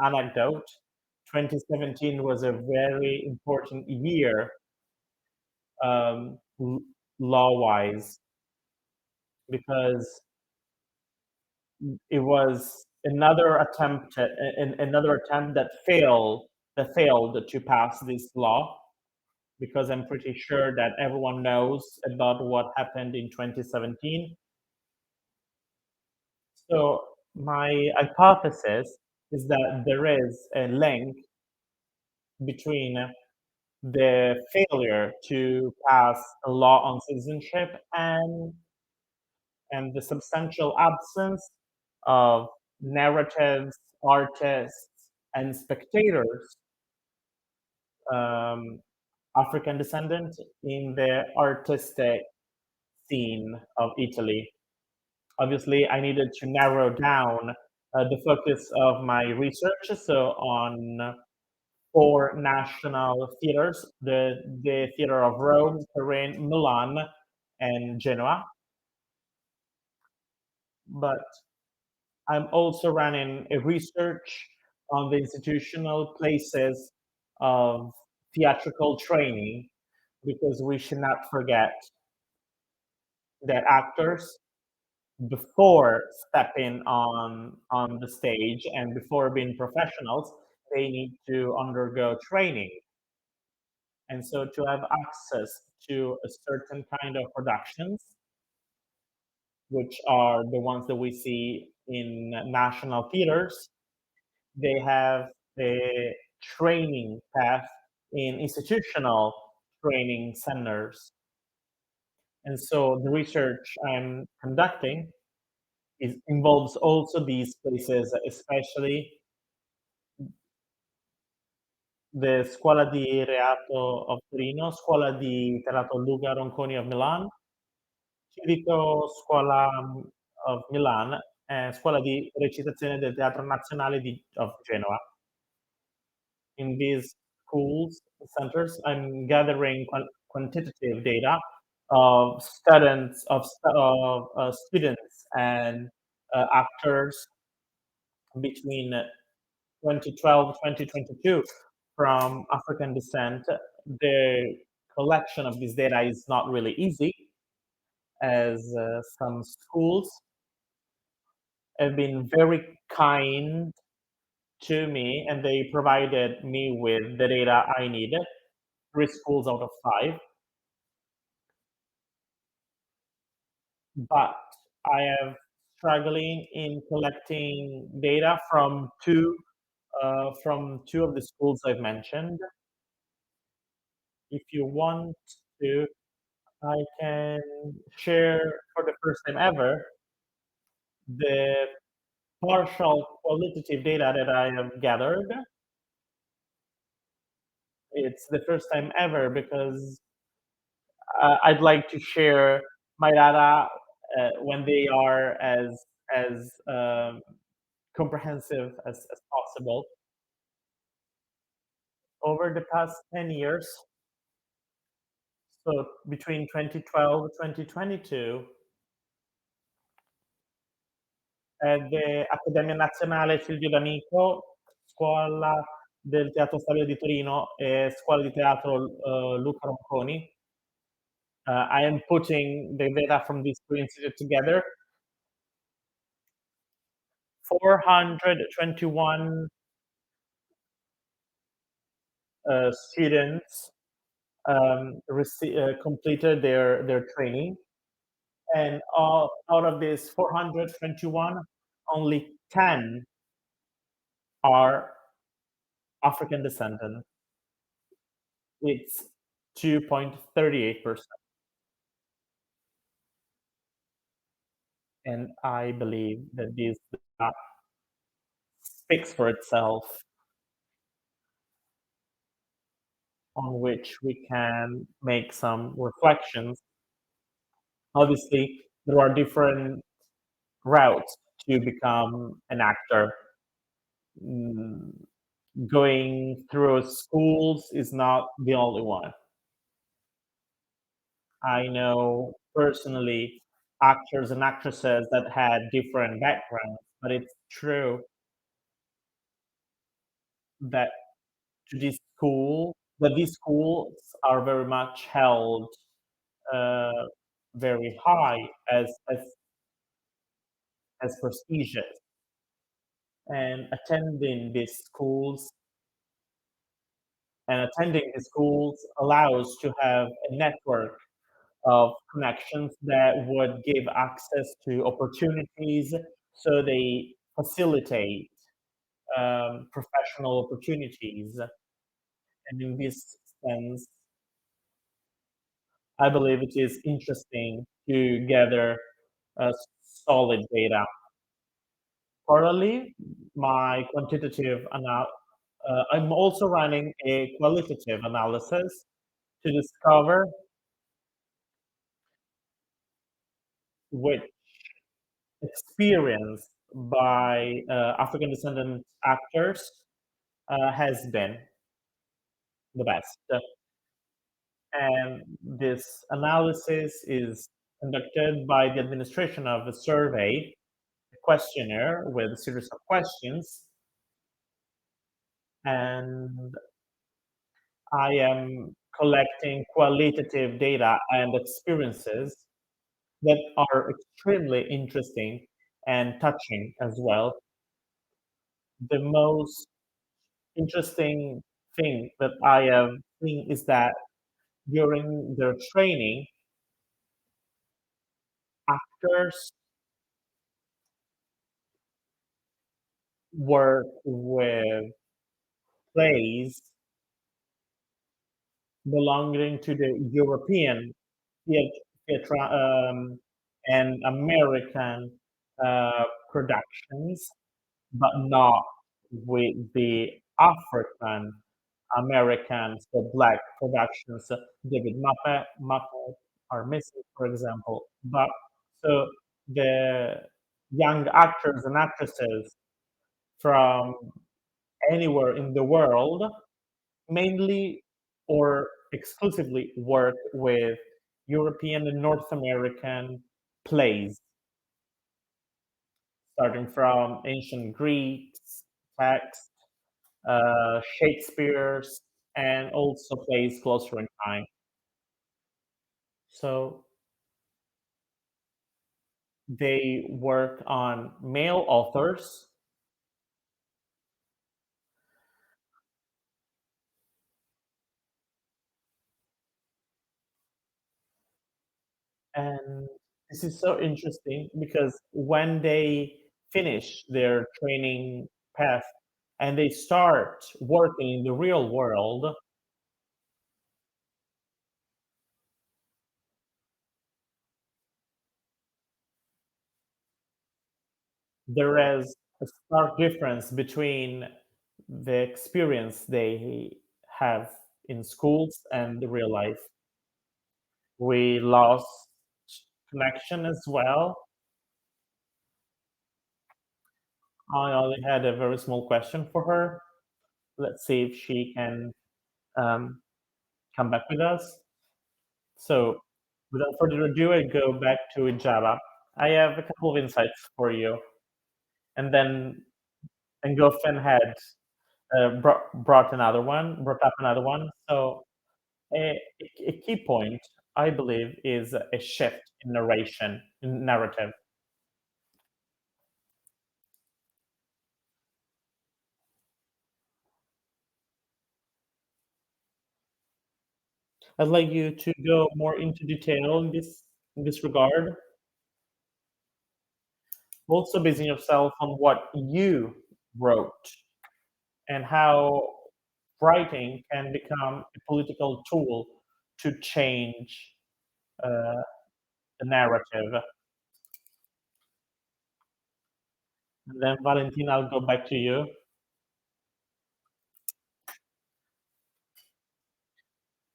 anecdote. 2017 was a very important year, um, law-wise, because it was another attempt that failed to pass this law, because I'm pretty sure that everyone knows about what happened in 2017. So my hypothesis is that there is a link between the failure to pass a law on citizenship and the substantial absence of narratives, artists, and spectators, um, African descendant, in the artistic scene of Italy. Obviously, I needed to narrow down the focus of my research, so on four national theaters: the theater of Rome, Turin, Milan, and Genoa. But I'm also running a research on the institutional places of theatrical training, because we should not forget that actors, before stepping on the stage and before being professionals, they need to undergo training. And so to have access to a certain kind of productions, which are the ones that we see in national theaters, they have a training path in institutional training centers. And so the research I'm conducting involves also these places, especially the Scuola di Reato of Torino, Scuola di Teatro Luca Ronconi of Milan, Civico Scuola of Milan, and Scuola di Recitazione del Teatro Nazionale of Genoa. In these schools, centers, I'm gathering quantitative data of students and actors between 2012 2022 from African descent. The collection of this data is not really easy, as some schools have been very kind to me, and they provided me with the data I needed, 3 schools out of 5. But I am struggling in collecting data from two of the schools I've mentioned. If you want to, I can share for the first time ever the partial qualitative data that I have gathered. It's the first time ever because I'd like to share my data when they are as comprehensive as possible. Over the past 10 years, so between 2012 2022, the Accademia Nazionale Silvio D'Amico, Scuola del Teatro Stabile di Torino e Scuola di Teatro Luca Ronconi. I am putting the data from these 2 institutes together. 421 students completed their training, and out of this 421, only 10 are African descendants. It's 2.38%. And I believe that this data speaks for itself, on which we can make some reflections. Obviously, there are different routes to become an actor. Going through schools is not the only one. I know personally actors and actresses that had different backgrounds, but it's true that these schools are very much held very high as prestigious, and attending these schools allows to have a network of connections that would give access to opportunities, so they facilitate professional opportunities. And in this sense, I believe it is interesting to gather solid data. Parallelly, I'm also running a qualitative analysis to discover which experience by African descendant actors has been the best. And this analysis is conducted by the administration of a survey, a questionnaire with a series of questions. And I am collecting qualitative data and experiences that are extremely interesting and touching as well. The most interesting thing that I have seen is that during their training, actors work with plays belonging to the European theatre and American productions, but not with the African Americans, the black productions. David Muppet are missing, for example. But so the young actors and actresses from anywhere in the world mainly or exclusively work with European and North American plays, starting from ancient Greeks, texts, Shakespeare's, and also plays closer in time. So they work on male authors, and this is so interesting because when they finish their training path and they start working in the real world, there is a stark difference between the experience they have in schools and the real life. We lost connection as well. I only had a very small question for her. Let's see if she can um, come back with us. So, without further ado, I go back to Igiaba. I have a couple of insights for you, and then Ngofeen had brought up another one. So, a key point, I believe, is a shift in narration, in narrative. I'd like you to go more into detail in this regard. Also basing yourself on what you wrote and how writing can become a political tool to change uh, the narrative. And then Valentina, I'll go back to you.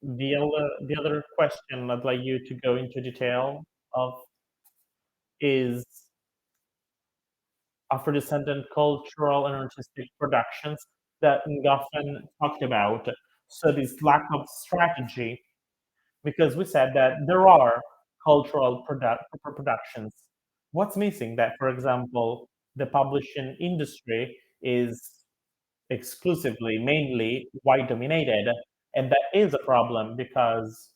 The other question I'd like you to go into detail of is Afro-descendant cultural and artistic productions that Ngofeen talked about. So this lack of strategy, because we said that there are cultural productions. What's missing? That, for example, the publishing industry is exclusively, mainly white dominated, and that is a problem because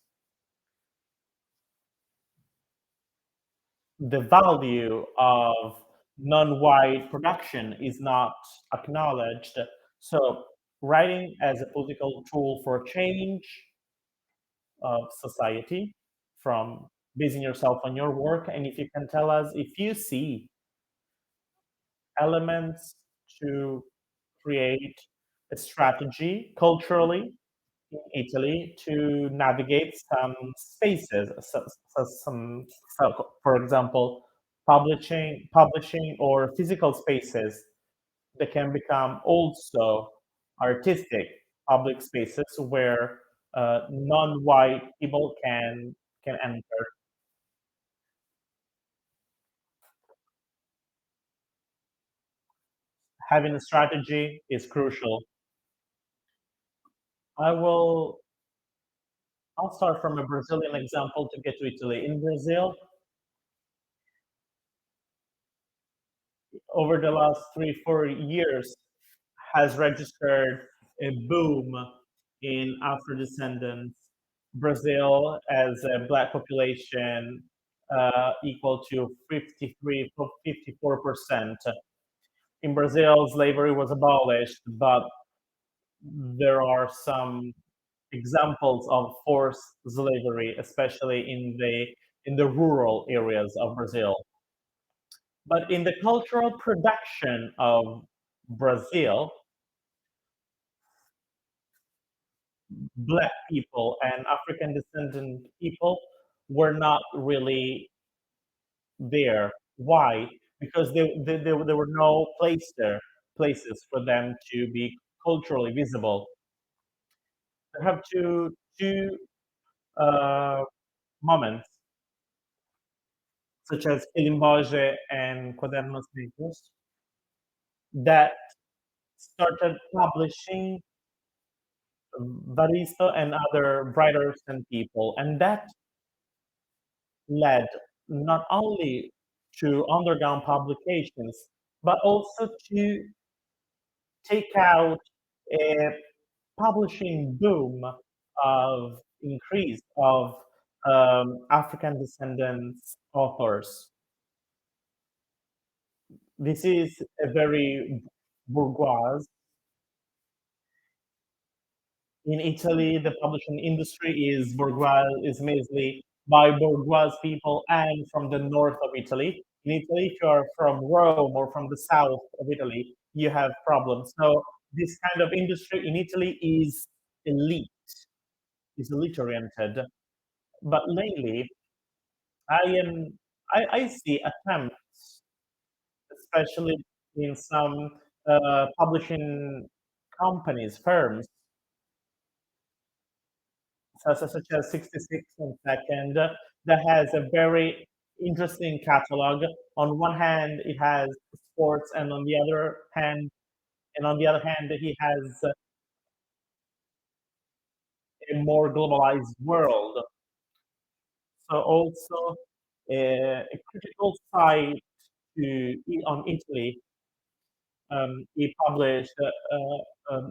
the value of non-white production is not acknowledged. So writing as a political tool for change of society, from basing yourself on your work, and if you can tell us if you see elements to create a strategy culturally in Italy to navigate some spaces, for example, publishing or physical spaces that can become also artistic public spaces where non-white people can enter. Having a strategy is crucial. I will. I'll start from a Brazilian example to get to Italy. In Brazil, over the last 3-4 years, has registered a boom in Afro-descendants. Brazil has a black population equal to 54%. In Brazil, slavery was abolished, but there are some examples of forced slavery, especially in the rural areas of Brazil. But in the cultural production of Brazil, Black people and African descendant people were not really there. Why? Because there were no places for them to be culturally visible. I have two uh, moments, such as Elimboge and Quadernos Negros, that started publishing Baristo and other writers and people, and that led not only to underground publications, but also to take out a publishing boom of increase of African descendants authors. This is a very bourgeois. In Italy, the publishing industry is bourgeois, is mainly by bourgeois people and from the north of Italy. In Italy, if you are from Rome or from the south of Italy, you have problems. So this kind of industry in Italy is elite, is elite oriented. But lately, I see attempts, especially in some publishing companies, firms, such as 66 and Second, that has a very interesting catalog. On one hand, it has sports, and on the other hand, he has a more globalized world. So also a critical side on Italy. He published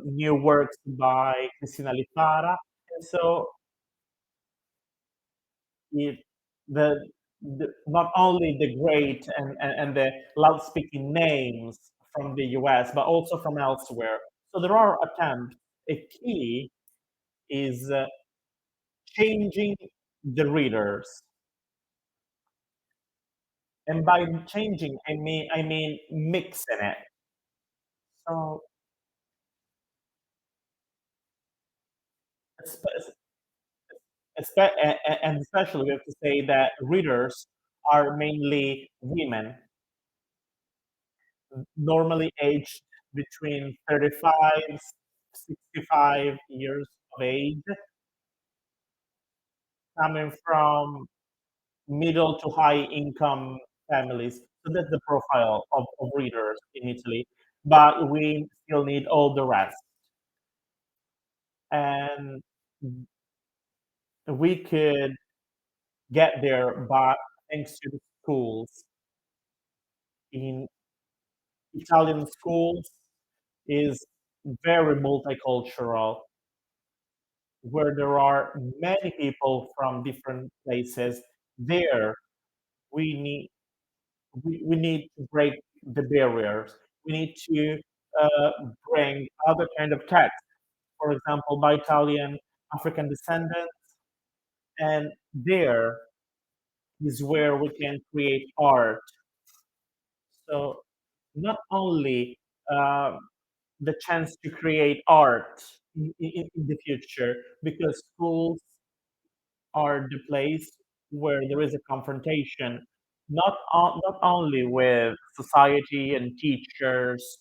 new works by Cristina Lipara, and so it, not only the great and the loud speaking names from the US, but also from elsewhere. So there are attempts. A key is changing the readers. And by changing, I mean mixing it. So, and especially we have to say that readers are mainly women, normally aged between 35, 65 years of age, coming from middle to high income families. So that's the profile of readers in Italy. But we still need all the rest. And we could get there by thanks to the schools. In Italian schools is very multicultural, where there are many people from different places. There, we need we need to break the barriers. We need to bring other kind of texts, for example, by Italian African descendants, and there is where we can create art. So not only the chance to create art in the future, because schools are the place where there is a confrontation, not only with society and teachers,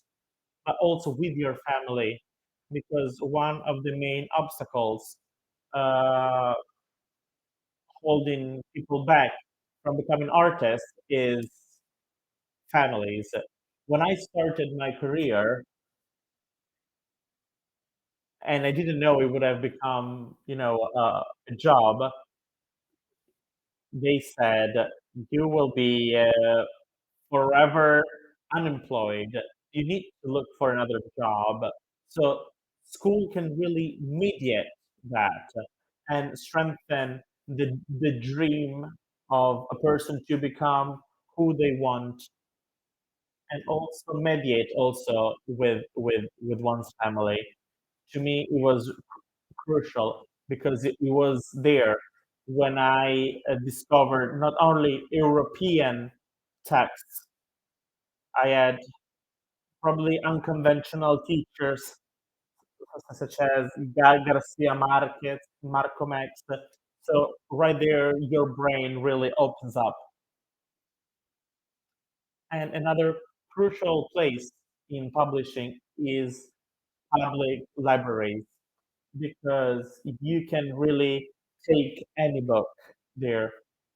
but also with your family, because one of the main obstacles uh, holding people back from becoming artists is families. When I started my career, and I didn't know it would have become, a job, they said you will be forever unemployed. You need to look for another job. So school can really mediate that and strengthen the dream of a person to become who they want, and also mediate also with one's family. To me, it was crucial because it was there when I discovered not only European texts. I had probably unconventional teachers such as Gal Garcia Marquez, Marco Max. So right there, your brain really opens up. And another crucial place in publishing is public libraries, because you can really take any book there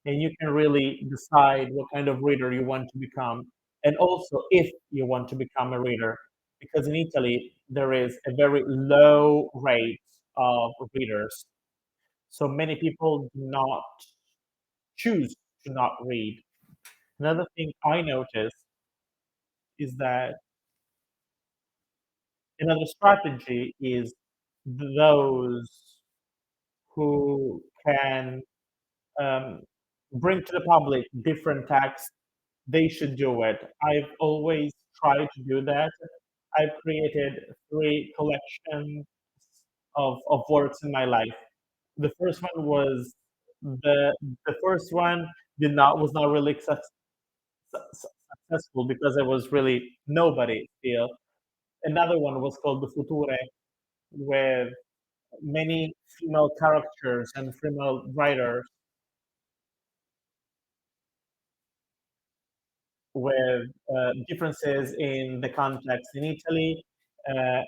and you can really decide what kind of reader you want to become, and also if you want to become a reader, because in Italy there is a very low rate of readers, so many people do not choose to not read. Another thing I noticed is that another strategy is those who can bring to the public different texts, they should do it. I've always tried to do that. I've created 3 collections of works in my life. The first one was the first one did not was not really successful because I was really nobody still. Another one was called the Future, with many female characters and female writers, with differences in the context in Italy, uh,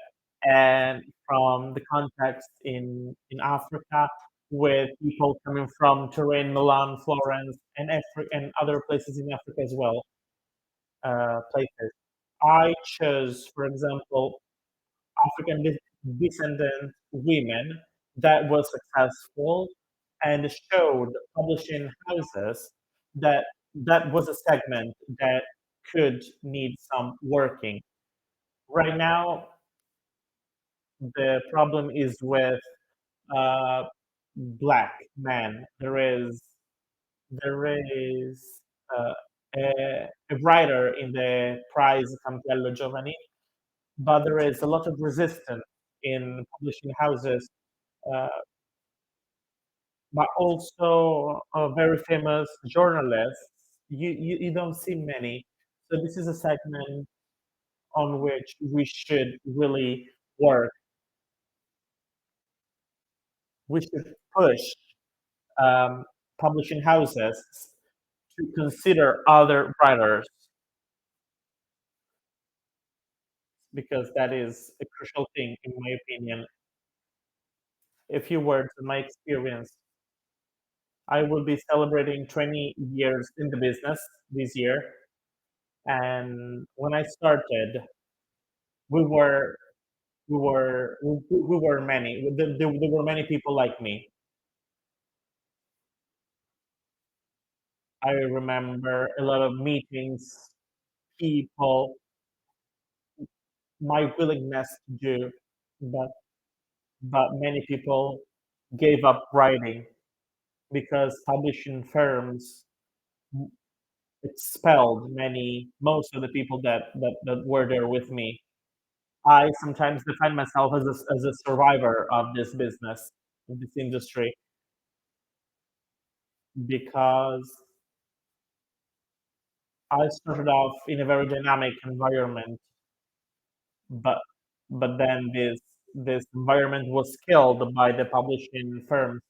and from the context in Africa, with people coming from Turin, Milan, Florence, and other places in Africa as well. Places. I chose, for example, African descendant women that were successful and showed publishing houses that that was a segment that could need some working. Right now, the problem is with uh, black men. There is uh, a writer in the prize Campiello Giovani, but there is a lot of resistance in publishing houses, uh, but also very famous journalists. You don't see many. So this is a segment on which we should really work. We should push um, publishing houses to consider other writers, because that is a crucial thing, in my opinion. A few words of my experience. I will be celebrating 20 years in the business this year. And when I started, we were we were many. There were many people like me. I remember a lot of meetings, people, my willingness to do, but many people gave up writing because publishing firms expelled most of the people that were there with me. I sometimes define myself as a survivor of this business, of this industry, because I started off in a very dynamic environment, but then this environment was killed by the publishing firms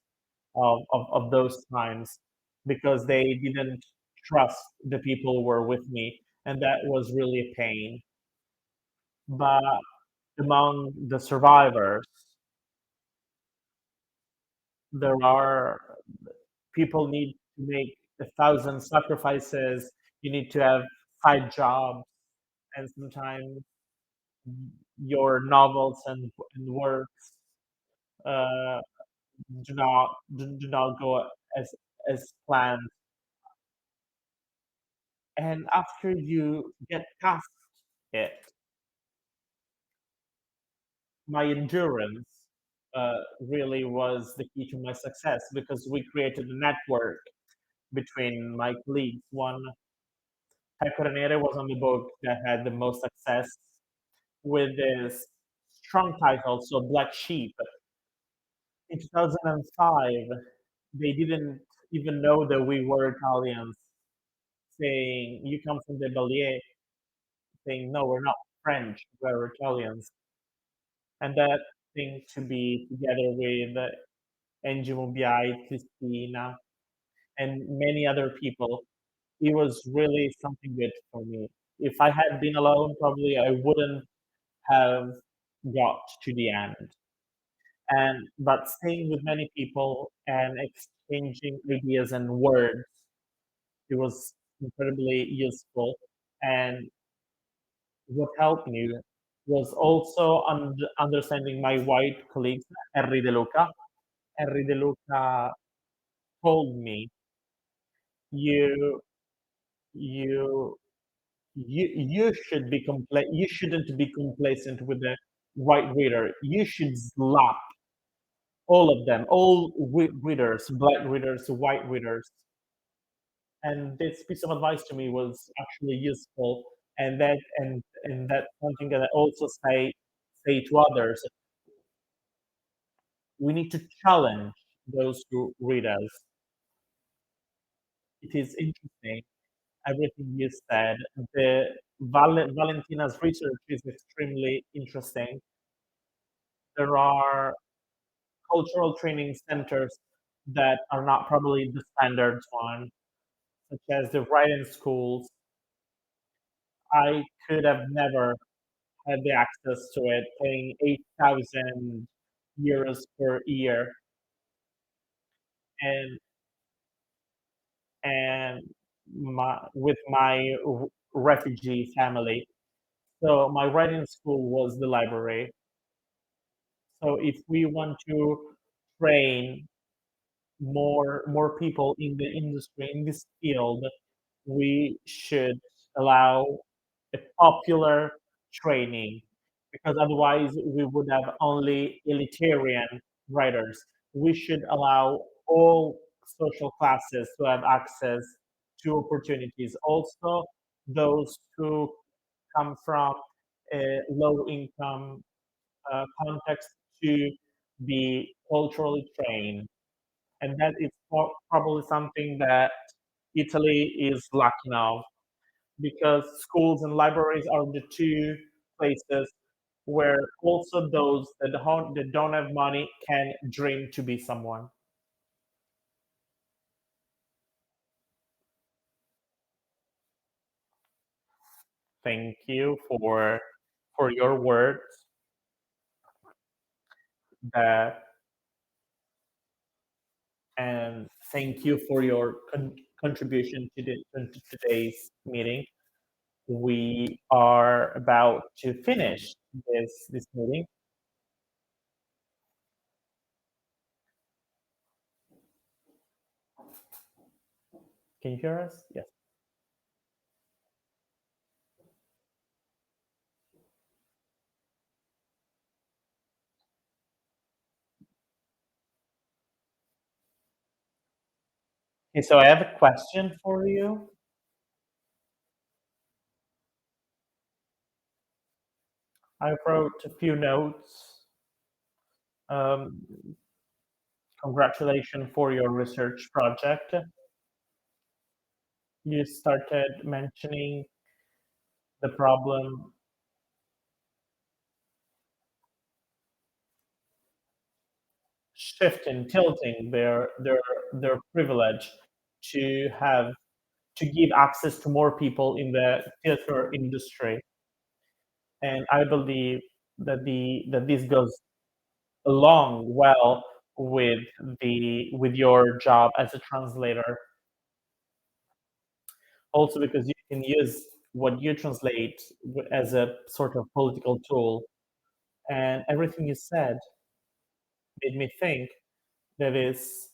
of those times, because they didn't trust the people who were with me, and that was really a pain. But among the survivors, there are people need to make 1,000 sacrifices. You need to have side jobs, and sometimes your novels and works uh, do not go as planned. And after you get past it, my endurance really was the key to my success, because we created a network between my colleagues. One, Pecore Nere was on the book that had the most success with this strong title, so Black Sheep. In 2005, they didn't even know that we were Italians, saying, "You come from the Balier," saying, "No, we're not French, we're Italians." And that thing to be together with Ingy Mubiayi, Cristina, and many other people, it was really something good for me. If I had been alone, probably I wouldn't have got to the end. But staying with many people and exchanging ideas and words, it was incredibly useful. And what helped me was also understanding my white colleagues, Henry De Luca. Henry De Luca told me, you you you should be you shouldn't be complacent with the white reader. You should slap all of them, all readers, black readers, white readers. And this piece of advice to me was actually useful, and that's something that I also say to others. We need to challenge those who read us. It is interesting, everything you said. The Valentina's research is extremely interesting. There are cultural training centers that are not probably the standard one, such as the writing schools. I could have never had the access to it, paying 8,000 euros per year, and and with my refugee family. So my writing school was the library. So if we want to train more people in the industry, in this field, we should allow a popular training, because otherwise we would have only elitarian writers. We should allow all social classes to have access to opportunities. Also, those who come from a low income context to be culturally trained. And that is probably something that Italy is lacking of, because schools and libraries are the two places where also those that don't have money can dream to be someone. Thank you for your words. That And thank you for your contribution to today's meeting. We are about to finish this meeting. Can you hear us? Yes. Okay, so I have a question for you. I wrote a few notes. Congratulations for your research project. You started mentioning the problem shifting, tilting their privilege to have to give access to more people in the theater industry. And I believe that this goes along well with your job as a translator. Also, because you can use what you translate as a sort of political tool. And everything you said made me think that is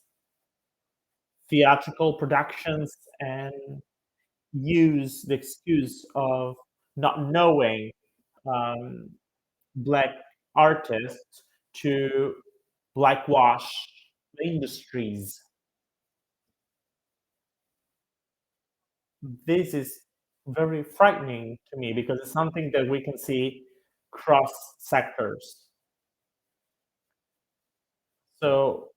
theatrical productions and use the excuse of not knowing um, black artists to blackwash the industries. This is very frightening to me because it's something that we can see cross sectors. So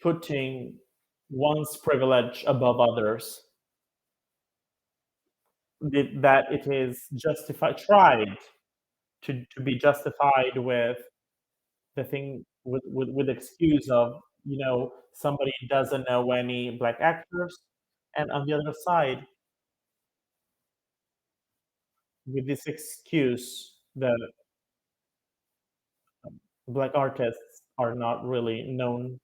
putting one's privilege above others, that it is justified, tried to be justified with the thing with excuse of, somebody doesn't know any black actors, and on the other side, with this excuse that black artists are not really known,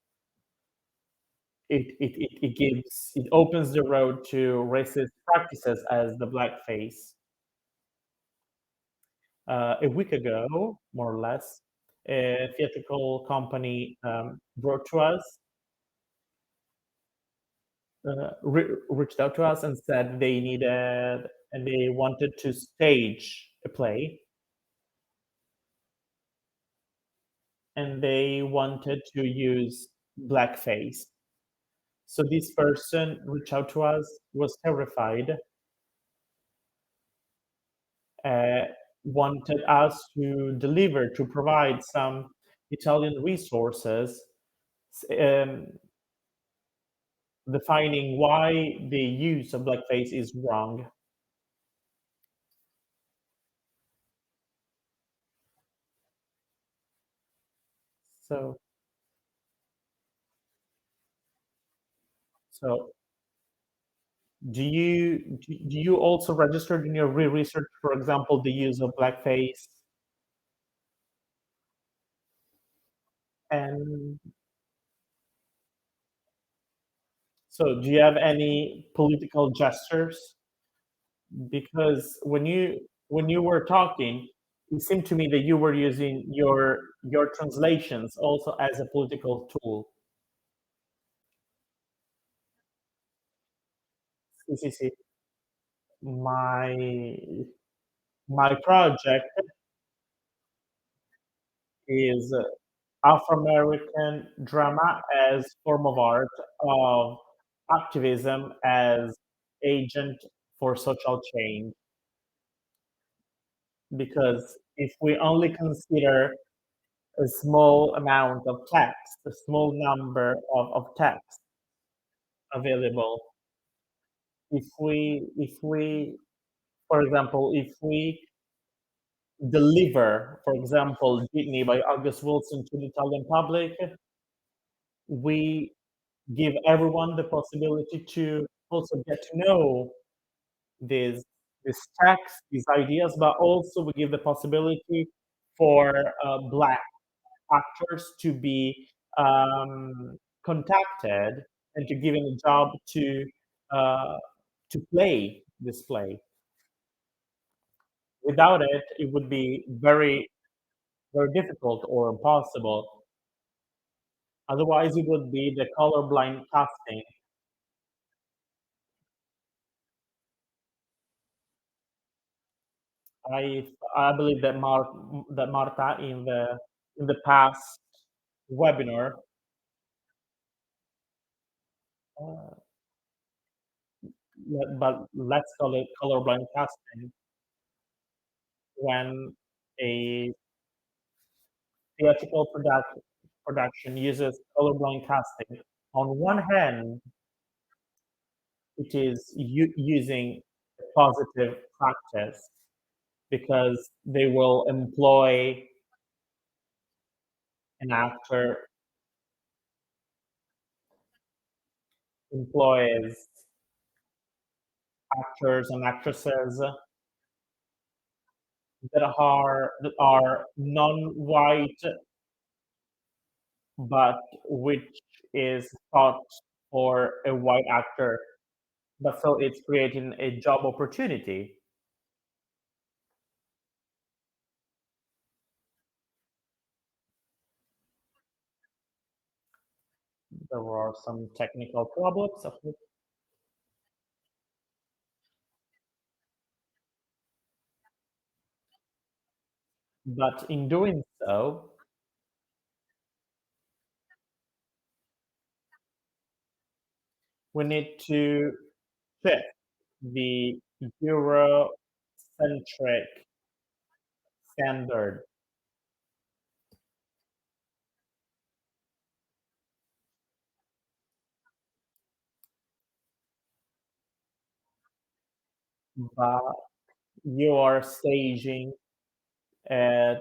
it opens the road to racist practices as the blackface. A week ago, more or less, a theatrical company wrote to us, reached out to us and said they needed and they wanted to stage a play, and they wanted to use blackface. So this person reached out to us, was terrified, wanted us to provide some Italian resources, defining why the use of blackface is wrong. So do you also registered in your research, for example, the use of blackface? And so do you have any political gestures? Because when you were talking, it seemed to me that you were using your translations also as a political tool. Sì, sì. My project is Afro-American drama as form of art, of activism as agent for social change. Because if we only consider a small amount of text, a small number of text available, for example, if we deliver, for example, Jitney by August Wilson to the Italian public, we give everyone the possibility to also get to know this text, these ideas, but also we give the possibility for Black actors to be contacted and to given a job uh, to play this play. Without it, it would be very, very difficult or impossible. Otherwise, it would be the colorblind casting. I believe that Marta in the past webinar, uh, but let's call it colorblind casting, when a theatrical production uses colorblind casting. On one hand, it is using a positive practice because they will employ an actor, employs actors and actresses that are non-white, but which is thought for a white actor. But so it's creating a job opportunity. There are some technical problems. But in doing so, we need to shift the Eurocentric standard. But you are staging a,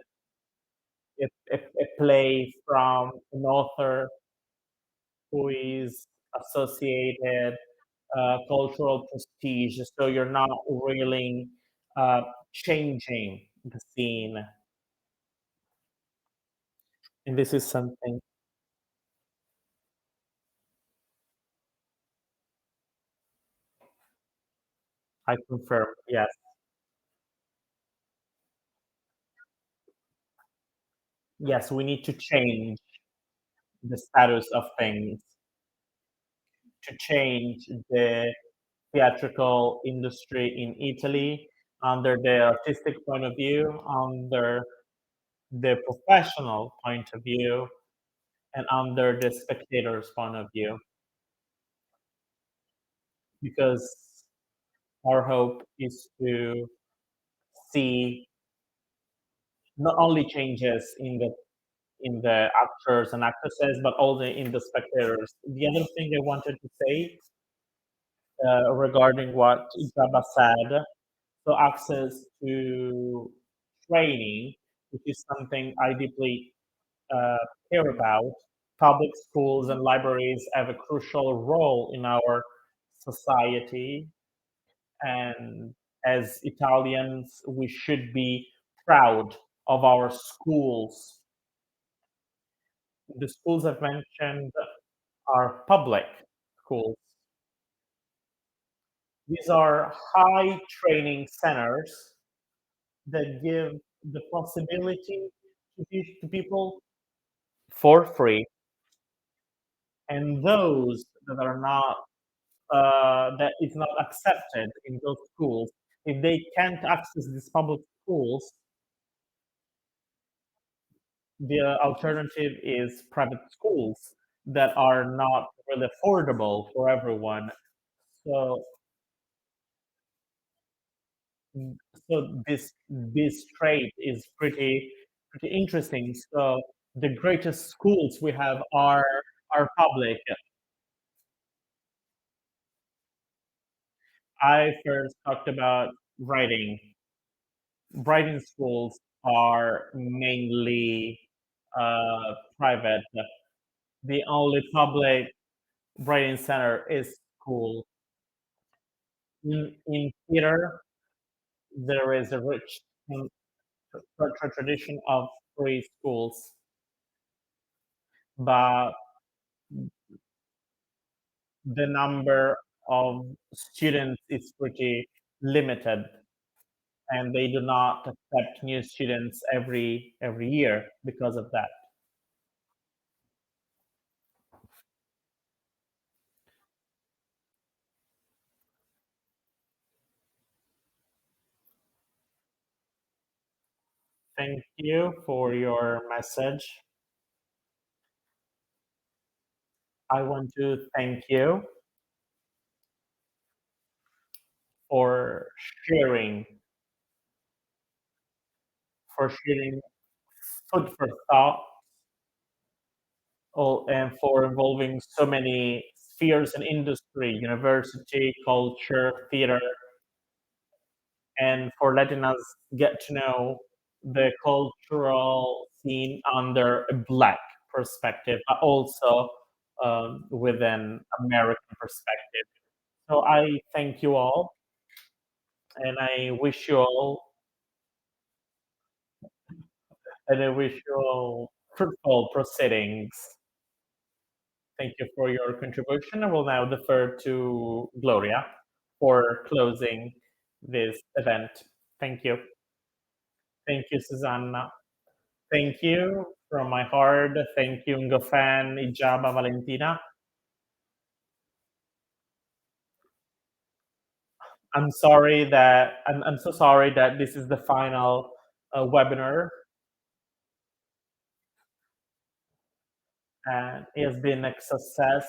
a play from an author who is associated cultural prestige, so you're not really changing the scene. And this is something I confirm. Yes, yes, we need to change the status of things, to change the theatrical industry in Italy under the artistic point of view, under the professional point of view, and under the spectator's point of view, because our hope is to see not only changes in the actors and actresses, but also in the spectators. The other thing I wanted to say regarding what Igiaba said, so access to training, which is something I deeply uh, care about. Public schools and libraries have a crucial role in our society, and as Italians, we should be proud of our schools. The schools I've mentioned are public schools. These are high training centers that give the possibility to people for free, and those that are not that is not accepted in those schools, if they can't access these public schools, the alternative is private schools that are not really affordable for everyone. So, so this trait is pretty interesting. So the greatest schools we have are public. I first talked about writing. Writing schools are mainly private. The only public writing center is school. In theater, there is a rich tradition of free schools, but the number of students is pretty limited, and they do not accept new students every year because of that. Thank you for your message. I want to thank you for sharing sharing food for thought, and for involving so many spheres in industry, university, culture, theater, and for letting us get to know the cultural scene under a Black perspective, but also with an American perspective. So I thank you all, and I wish you all fruitful proceedings. Thank you for your contribution. I will now defer to Gloria for closing this event. Thank you. Thank you, Susanna. Thank you from my heart. Thank you, Ngofeen, Igiaba, Valentina. I'm so sorry that this is the final webinar. and it has been a success,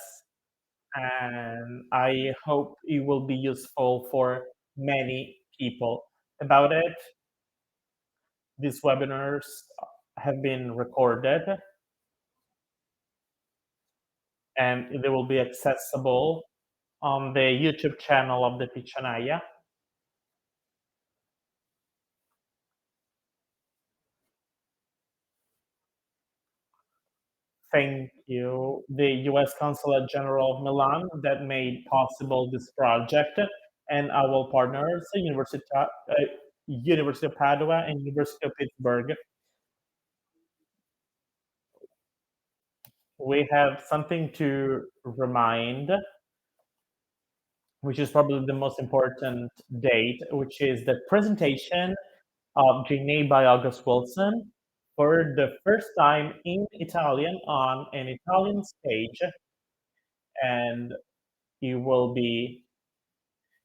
and I hope it will be useful for many people. About it, these webinars have been recorded, and they will be accessible on the YouTube channel of the Piccionaia. Thank you, the US Consulate General of Milan that made possible this project, and our partners, University of Padova and University of Pittsburgh. We have something to remind, which is probably the most important date, which is the presentation of Ginny by August Wilson for the first time in Italian on an Italian stage, and it will be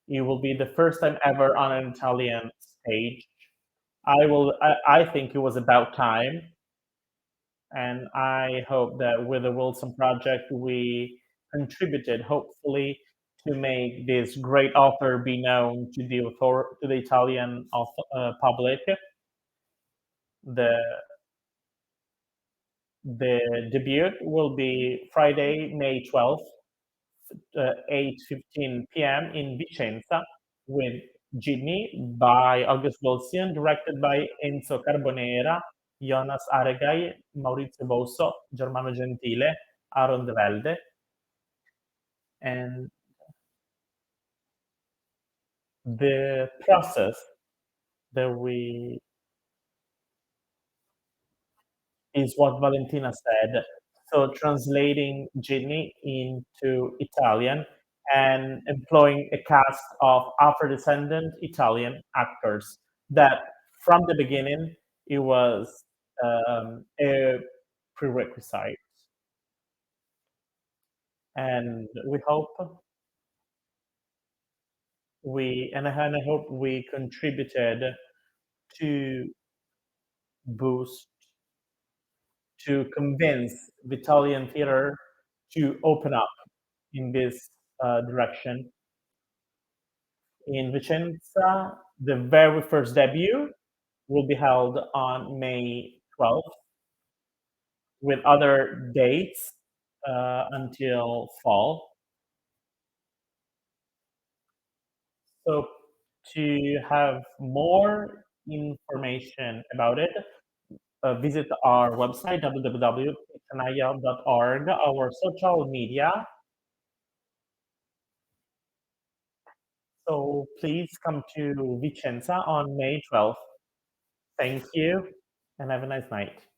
the first time ever on an Italian stage. I think it was about time, and I hope that with the Wilson project we contributed, hopefully, to make this great author be known to the Italian public. The debut will be Friday, May 12th, 8:15 p.m. in Vicenza, with Ginny by August Wilson, directed by Enzo Carbonera, Jonas Aregai, Maurizio Bosso, Germano Gentile, Aaron De Velde, and the process that is what Valentina said. So translating Ginny into Italian and employing a cast of Afro-descendant Italian actors that from the beginning, it was a prerequisite. And I hope we contributed to boost, to convince the Italian theater to open up in this direction. In Vicenza, the very first debut will be held on May 12th, with other dates until fall. So to have more information about it, visit our website, www.piccionaia.org, our social media. So please come to Vicenza on May 12th. Thank you, and have a nice night.